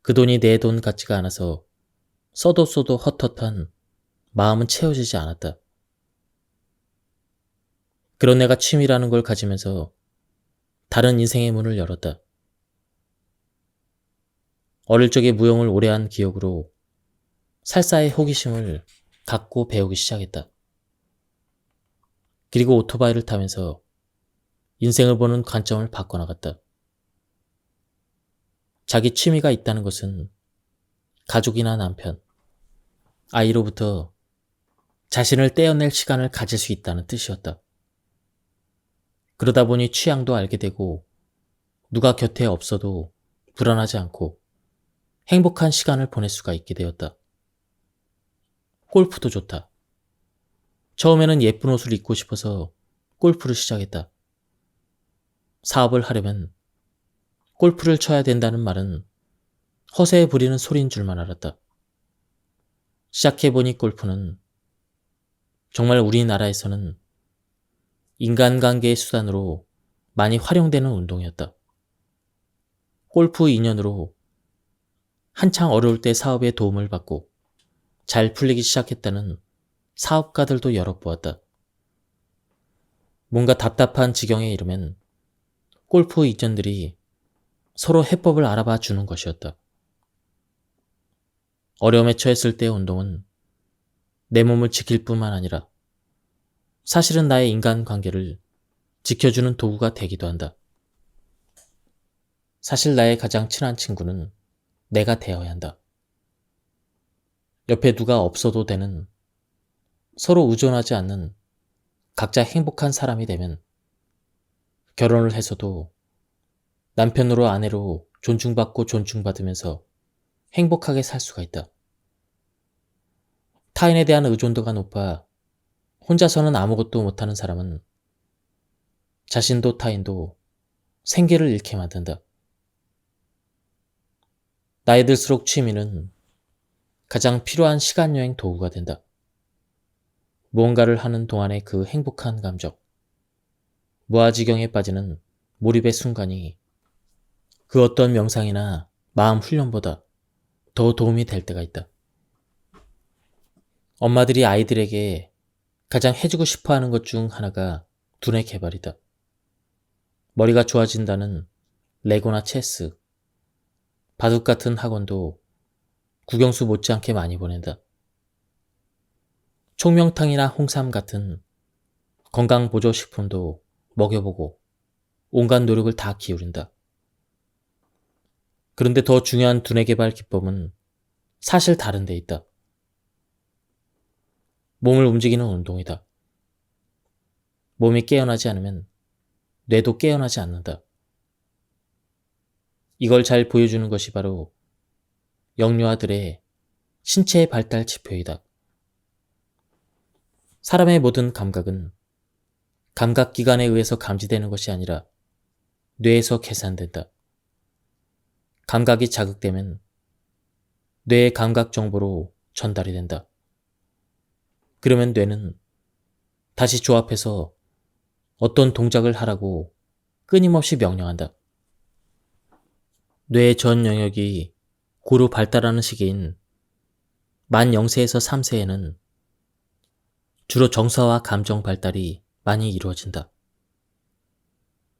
그 돈이 내 돈 같지가 않아서 써도 헛헛한 마음은 채워지지 않았다. 그런 내가 취미라는 걸 가지면서 다른 인생의 문을 열었다. 어릴 적에 무용을 오래 한 기억으로 살사의 호기심을 갖고 배우기 시작했다. 그리고 오토바이를 타면서 인생을 보는 관점을 바꿔나갔다. 자기 취미가 있다는 것은 가족이나 남편, 아이로부터 자신을 떼어낼 시간을 가질 수 있다는 뜻이었다. 그러다 보니 취향도 알게 되고 누가 곁에 없어도 불안하지 않고 행복한 시간을 보낼 수가 있게 되었다. 골프도 좋다. 처음에는 예쁜 옷을 입고 싶어서 골프를 시작했다. 사업을 하려면 골프를 쳐야 된다는 말은 허세에 부리는 소리인 줄만 알았다. 시작해보니 골프는 정말 우리나라에서는 인간관계의 수단으로 많이 활용되는 운동이었다. 골프 인연으로 한창 어려울 때 사업에 도움을 받고 잘 풀리기 시작했다는 사업가들도 여러 보았다. 뭔가 답답한 지경에 이르면 골프 이전들이 서로 해법을 알아봐 주는 것이었다. 어려움에 처했을 때의 운동은 내 몸을 지킬 뿐만 아니라 사실은 나의 인간관계를 지켜주는 도구가 되기도 한다. 사실 나의 가장 친한 친구는 내가 되어야 한다. 옆에 누가 없어도 되는, 서로 의존하지 않는 각자 행복한 사람이 되면 결혼을 해서도 남편으로 아내로 존중받고 존중받으면서 행복하게 살 수가 있다. 타인에 대한 의존도가 높아 혼자서는 아무것도 못하는 사람은 자신도 타인도 생계를 잃게 만든다. 나이 들수록 취미는 가장 필요한 시간여행 도구가 된다. 무언가를 하는 동안의 그 행복한 감정, 무아지경에 빠지는 몰입의 순간이 그 어떤 명상이나 마음 훈련보다 더 도움이 될 때가 있다. 엄마들이 아이들에게 가장 해주고 싶어 하는 것 중 하나가 두뇌 개발이다. 머리가 좋아진다는 레고나 체스, 바둑 같은 학원도 국영수 못지않게 많이 보낸다. 총명탕이나 홍삼 같은 건강보조식품도 먹여보고 온갖 노력을 다 기울인다. 그런데 더 중요한 두뇌 개발 기법은 사실 다른 데 있다. 몸을 움직이는 운동이다. 몸이 깨어나지 않으면 뇌도 깨어나지 않는다. 이걸 잘 보여주는 것이 바로 영유아들의 신체의 발달 지표이다. 사람의 모든 감각은 감각기관에 의해서 감지되는 것이 아니라 뇌에서 계산된다. 감각이 자극되면 뇌의 감각 정보로 전달이 된다. 그러면 뇌는 다시 조합해서 어떤 동작을 하라고 끊임없이 명령한다. 뇌의 전 영역이 고루 발달하는 시기인 만 0세에서 3세에는 주로 정서와 감정 발달이 많이 이루어진다.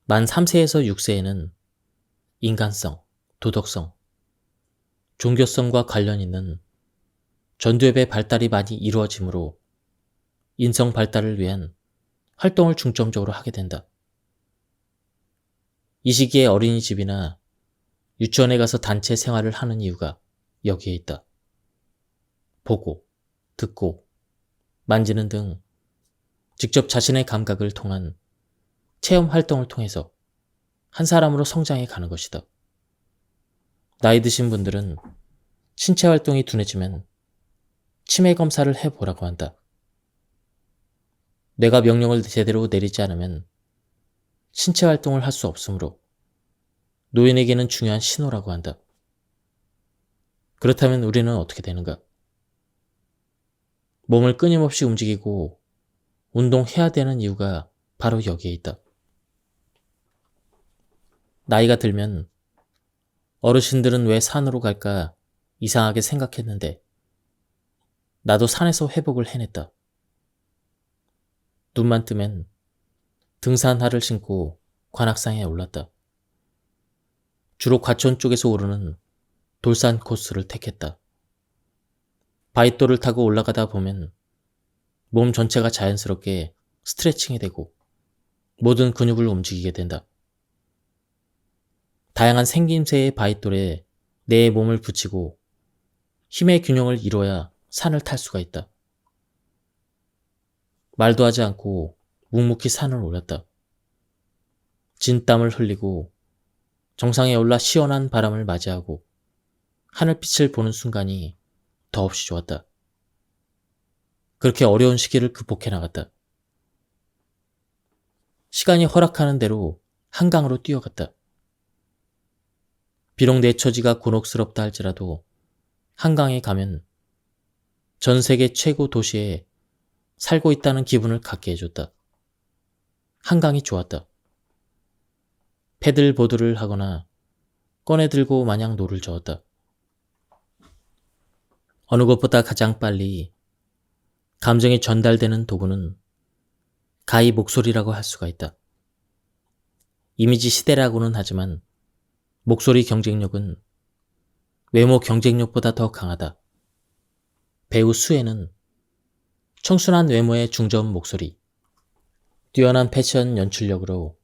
만 3세에서 6세에는 인간성, 도덕성, 종교성과 관련 있는 전두엽의 발달이 많이 이루어지므로 인성 발달을 위한 활동을 중점적으로 하게 된다. 이 시기에 어린이집이나 유치원에 가서 단체 생활을 하는 이유가 여기에 있다. 보고, 듣고, 만지는 등 직접 자신의 감각을 통한 체험 활동을 통해서 한 사람으로 성장해 가는 것이다. 나이 드신 분들은 신체 활동이 둔해지면 치매 검사를 해보라고 한다. 뇌가 명령을 제대로 내리지 않으면 신체 활동을 할 수 없으므로 노인에게는 중요한 신호라고 한다. 그렇다면 우리는 어떻게 되는가? 몸을 끊임없이 움직이고 운동해야 되는 이유가 바로 여기에 있다. 나이가 들면 어르신들은 왜 산으로 갈까 이상하게 생각했는데 나도 산에서 회복을 해냈다. 눈만 뜨면 등산화를 신고 관악산에 올랐다. 주로 과천 쪽에서 오르는 돌산 코스를 택했다. 바위돌을 타고 올라가다 보면 몸 전체가 자연스럽게 스트레칭이 되고 모든 근육을 움직이게 된다. 다양한 생김새의 바위돌에 내 몸을 붙이고 힘의 균형을 이뤄야 산을 탈 수가 있다. 말도 하지 않고 묵묵히 산을 올랐다. 진땀을 흘리고 정상에 올라 시원한 바람을 맞이하고 하늘빛을 보는 순간이 더없이 좋았다. 그렇게 어려운 시기를 극복해 나갔다. 시간이 허락하는 대로 한강으로 뛰어갔다. 비록 내 처지가 곤혹스럽다 할지라도 한강에 가면 전 세계 최고 도시에 살고 있다는 기분을 갖게 해줬다. 한강이 좋았다. 패들보드를 하거나 꺼내들고 마냥 노를 저었다. 어느 것보다 가장 빨리 감정이 전달되는 도구는 가히 목소리라고 할 수가 있다. 이미지 시대라고는 하지만 목소리 경쟁력은 외모 경쟁력보다 더 강하다. 배우 수혜는 청순한 외모의 중저음 목소리, 뛰어난 패션 연출력으로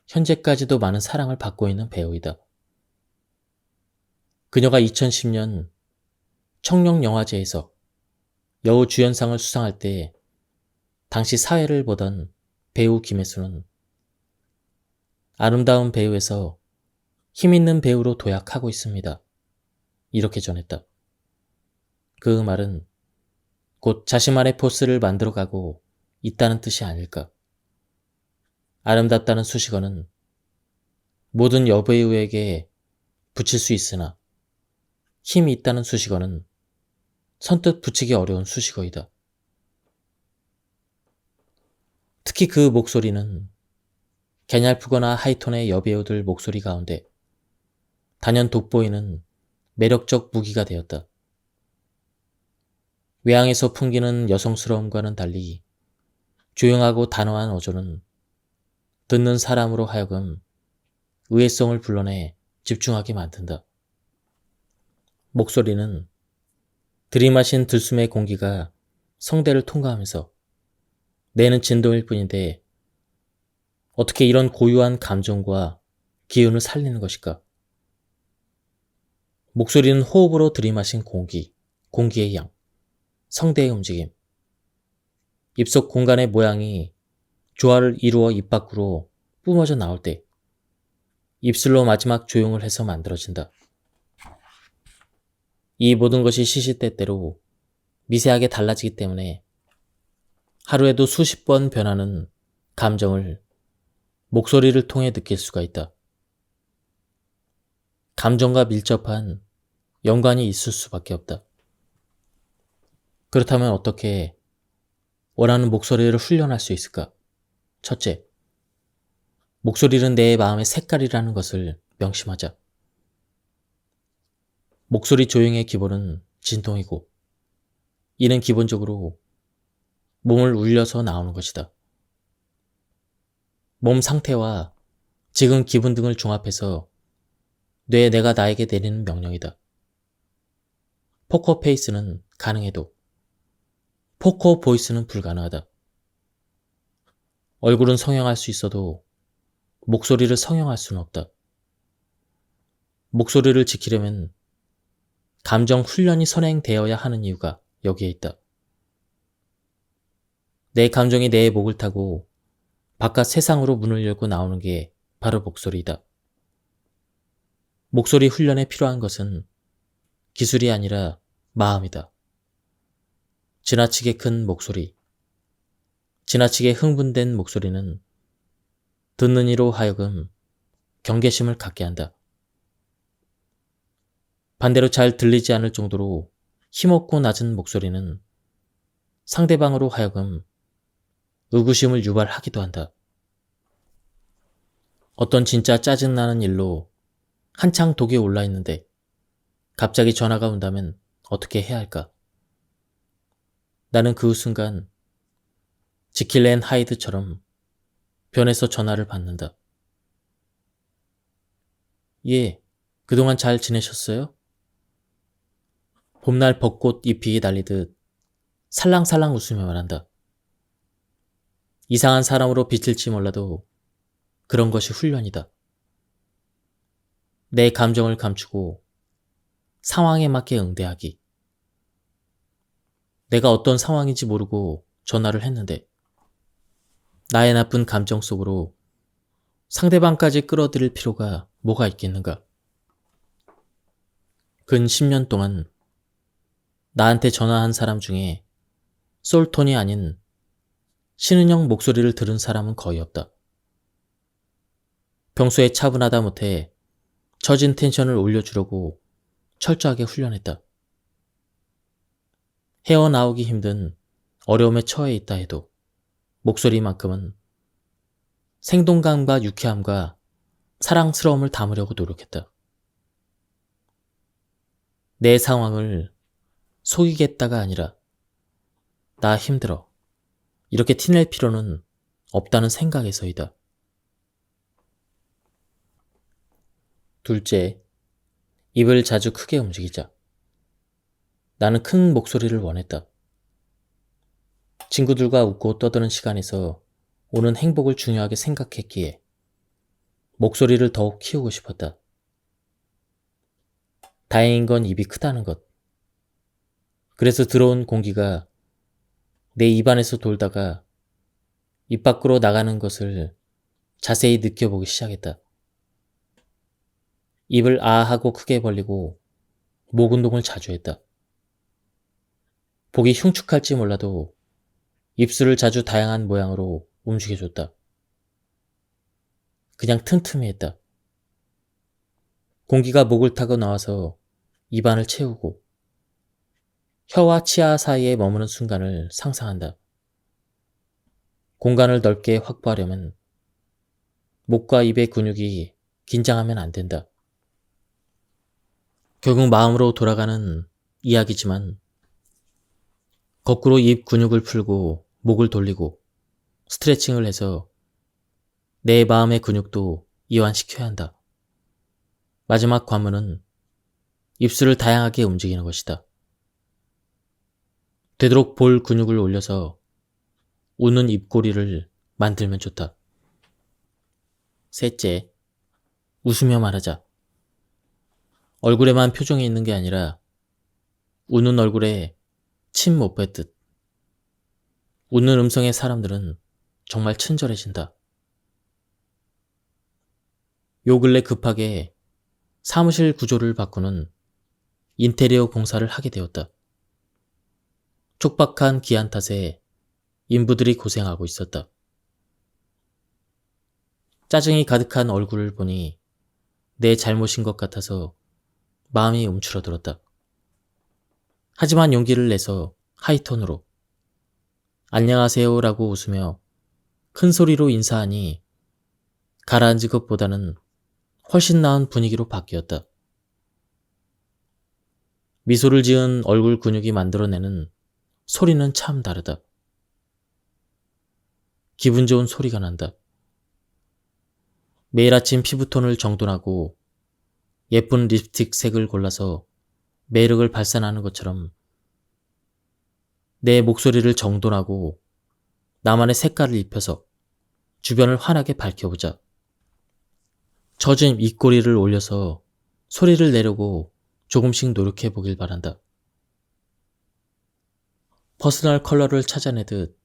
현재까지도 많은 사랑을 받고 있는 배우이다. 그녀가 2010년 청룡영화제에서 여우 주연상을 수상할 때 당시 사회를 보던 배우 김혜수는 아름다운 배우에서 힘있는 배우로 도약하고 있습니다. 이렇게 전했다. 그 말은 곧 자신만의 포스를 만들어가고 있다는 뜻이 아닐까. 아름답다는 수식어는 모든 여배우에게 붙일 수 있으나 힘이 있다는 수식어는 선뜻 붙이기 어려운 수식어이다. 특히 그 목소리는 개냘프거나 하이톤의 여배우들 목소리 가운데 단연 돋보이는 매력적 무기가 되었다. 외향에서 풍기는 여성스러움과는 달리 조용하고 단호한 어조는 듣는 사람으로 하여금 의외성을 불러내 집중하게 만든다. 목소리는 들이마신 들숨의 공기가 성대를 통과하면서 내는 진동일 뿐인데 어떻게 이런 고유한 감정과 기운을 살리는 것일까? 목소리는 호흡으로 들이마신 공기, 공기의 양, 성대의 움직임, 입속 공간의 모양이 조화를 이루어 입 밖으로 뿜어져 나올 때 입술로 마지막 조용을 해서 만들어진다. 이 모든 것이 시시때때로 미세하게 달라지기 때문에 하루에도 수십 번 변하는 감정을 목소리를 통해 느낄 수가 있다. 감정과 밀접한 연관이 있을 수밖에 없다. 그렇다면 어떻게 원하는 목소리를 훈련할 수 있을까? 첫째, 목소리는 내 마음의 색깔이라는 것을 명심하자. 목소리 조형의 기본은 진동이고 이는 기본적으로 몸을 울려서 나오는 것이다. 몸 상태와 지금 기분 등을 종합해서 뇌에 내가 나에게 내리는 명령이다. 포커페이스는 가능해도 포커 보이스는 불가능하다. 얼굴은 성형할 수 있어도 목소리를 성형할 수는 없다. 목소리를 지키려면 감정 훈련이 선행되어야 하는 이유가 여기에 있다. 내 감정이 내 목을 타고 바깥 세상으로 문을 열고 나오는 게 바로 목소리이다. 목소리 훈련에 필요한 것은 기술이 아니라 마음이다. 지나치게 큰 목소리, 지나치게 흥분된 목소리는 듣는 이로 하여금 경계심을 갖게 한다. 반대로 잘 들리지 않을 정도로 힘없고 낮은 목소리는 상대방으로 하여금 의구심을 유발하기도 한다. 어떤 진짜 짜증나는 일로 한창 독이 올라 있는데 갑자기 전화가 온다면 어떻게 해야 할까? 나는 그 순간 지킬 앤 하이드처럼 변해서 전화를 받는다. 예, 그동안 잘 지내셨어요? 봄날 벚꽃 잎이 날리듯 살랑살랑 웃으며 말한다. 이상한 사람으로 비칠지 몰라도 그런 것이 훈련이다. 내 감정을 감추고 상황에 맞게 응대하기. 내가 어떤 상황인지 모르고 전화를 했는데 나의 나쁜 감정 속으로 상대방까지 끌어들일 필요가 뭐가 있겠는가? 근 10년 동안 나한테 전화한 사람 중에 솔톤이 아닌 신은영 목소리를 들은 사람은 거의 없다. 평소에 차분하다 못해 처진 텐션을 올려주려고 철저하게 훈련했다. 헤어나오기 힘든 어려움에 처해 있다 해도 목소리만큼은 생동감과 유쾌함과 사랑스러움을 담으려고 노력했다. 내 상황을 속이겠다가 아니라 나 힘들어. 이렇게 티낼 필요는 없다는 생각에서이다. 둘째, 입을 자주 크게 움직이자. 나는 큰 목소리를 원했다. 친구들과 웃고 떠드는 시간에서 오는 행복을 중요하게 생각했기에 목소리를 더욱 키우고 싶었다. 다행인 건 입이 크다는 것. 그래서 들어온 공기가 내 입안에서 돌다가 입 밖으로 나가는 것을 자세히 느껴보기 시작했다. 입을 아 하고 크게 벌리고 목 운동을 자주 했다. 보기 흉측할지 몰라도 입술을 자주 다양한 모양으로 움직여줬다. 그냥 틈틈이 했다. 공기가 목을 타고 나와서 입안을 채우고 혀와 치아 사이에 머무는 순간을 상상한다. 공간을 넓게 확보하려면 목과 입의 근육이 긴장하면 안 된다. 결국 마음으로 돌아가는 이야기지만 거꾸로 입 근육을 풀고 목을 돌리고 스트레칭을 해서 내 마음의 근육도 이완시켜야 한다. 마지막 관문은 입술을 다양하게 움직이는 것이다. 되도록 볼 근육을 올려서 웃는 입꼬리를 만들면 좋다. 셋째, 웃으며 말하자. 얼굴에만 표정이 있는 게 아니라 웃는 얼굴에 침 못 뱉듯. 웃는 음성의 사람들은 정말 친절해진다. 요 근래 급하게 사무실 구조를 바꾸는 인테리어 공사를 하게 되었다. 촉박한 기한 탓에 인부들이 고생하고 있었다. 짜증이 가득한 얼굴을 보니 내 잘못인 것 같아서 마음이 움츠러들었다. 하지만 용기를 내서 하이톤으로 안녕하세요 라고 웃으며 큰 소리로 인사하니 가라앉은 것보다는 훨씬 나은 분위기로 바뀌었다. 미소를 지은 얼굴 근육이 만들어내는 소리는 참 다르다. 기분 좋은 소리가 난다. 매일 아침 피부톤을 정돈하고 예쁜 립스틱 색을 골라서 매력을 발산하는 것처럼 내 목소리를 정돈하고 나만의 색깔을 입혀서 주변을 환하게 밝혀보자. 젖은 입꼬리를 올려서 소리를 내려고 조금씩 노력해 보길 바란다. 퍼스널 컬러를 찾아내듯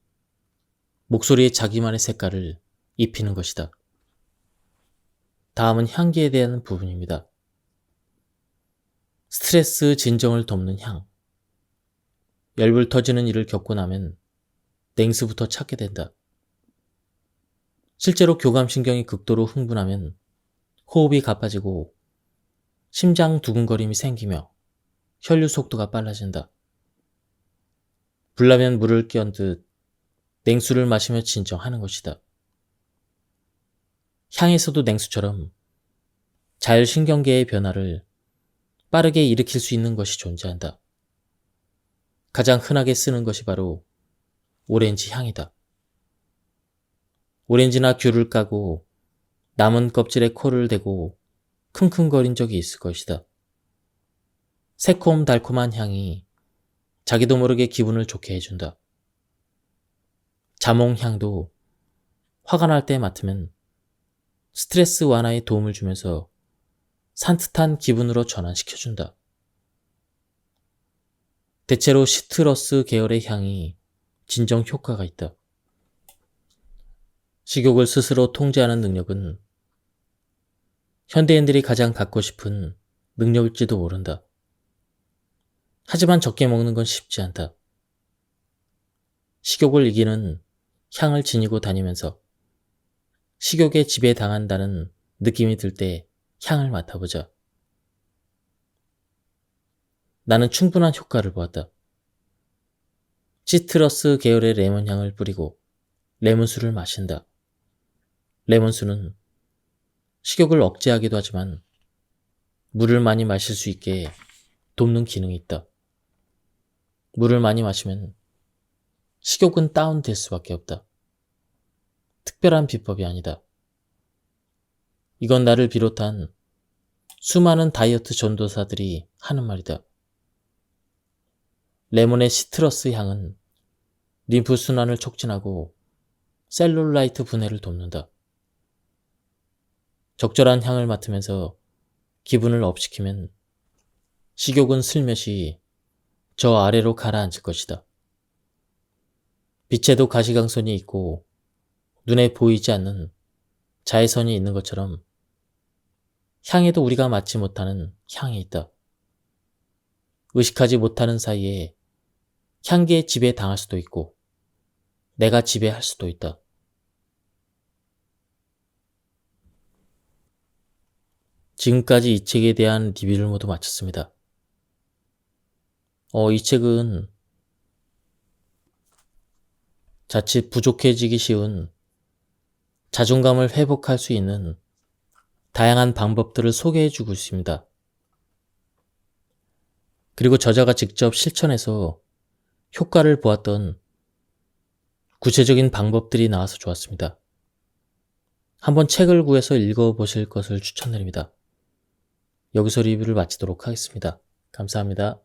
목소리에 자기만의 색깔을 입히는 것이다. 다음은 향기에 대한 부분입니다. 스트레스 진정을 돕는 향. 열불 터지는 일을 겪고 나면 냉수부터 찾게 된다. 실제로 교감신경이 극도로 흥분하면 호흡이 가빠지고 심장 두근거림이 생기며 혈류 속도가 빨라진다. 불나면 물을 끼얹듯 냉수를 마시며 진정하는 것이다. 향에서도 냉수처럼 자율신경계의 변화를 빠르게 일으킬 수 있는 것이 존재한다. 가장 흔하게 쓰는 것이 바로 오렌지 향이다. 오렌지나 귤을 까고 남은 껍질에 코를 대고 킁킁거린 적이 있을 것이다. 새콤달콤한 향이 자기도 모르게 기분을 좋게 해준다. 자몽향도 화가 날 때 맡으면 스트레스 완화에 도움을 주면서 산뜻한 기분으로 전환시켜준다. 대체로 시트러스 계열의 향이 진정 효과가 있다. 식욕을 스스로 통제하는 능력은 현대인들이 가장 갖고 싶은 능력일지도 모른다. 하지만 적게 먹는 건 쉽지 않다. 식욕을 이기는 향을 지니고 다니면서 식욕에 지배당한다는 느낌이 들 때 향을 맡아보자. 나는 충분한 효과를 보았다. 시트러스 계열의 레몬향을 뿌리고 레몬수를 마신다. 레몬수는 식욕을 억제하기도 하지만 물을 많이 마실 수 있게 돕는 기능이 있다. 물을 많이 마시면 식욕은 다운될 수밖에 없다. 특별한 비법이 아니다. 이건 나를 비롯한 수많은 다이어트 전도사들이 하는 말이다. 레몬의 시트러스 향은 림프 순환을 촉진하고 셀룰라이트 분해를 돕는다. 적절한 향을 맡으면서 기분을 업시키면 식욕은 슬며시 저 아래로 가라앉을 것이다. 빛에도 가시광선이 있고 눈에 보이지 않는 자외선이 있는 것처럼 향에도 우리가 맡지 못하는 향이 있다. 의식하지 못하는 사이에 향기에 지배당할 수도 있고 내가 지배할 수도 있다. 지금까지 이 책에 대한 리뷰를 모두 마쳤습니다. 이 책은 자칫 부족해지기 쉬운 자존감을 회복할 수 있는 다양한 방법들을 소개해주고 있습니다. 그리고 저자가 직접 실천해서 효과를 보았던 구체적인 방법들이 나와서 좋았습니다. 한번 책을 구해서 읽어보실 것을 추천드립니다. 여기서 리뷰를 마치도록 하겠습니다. 감사합니다.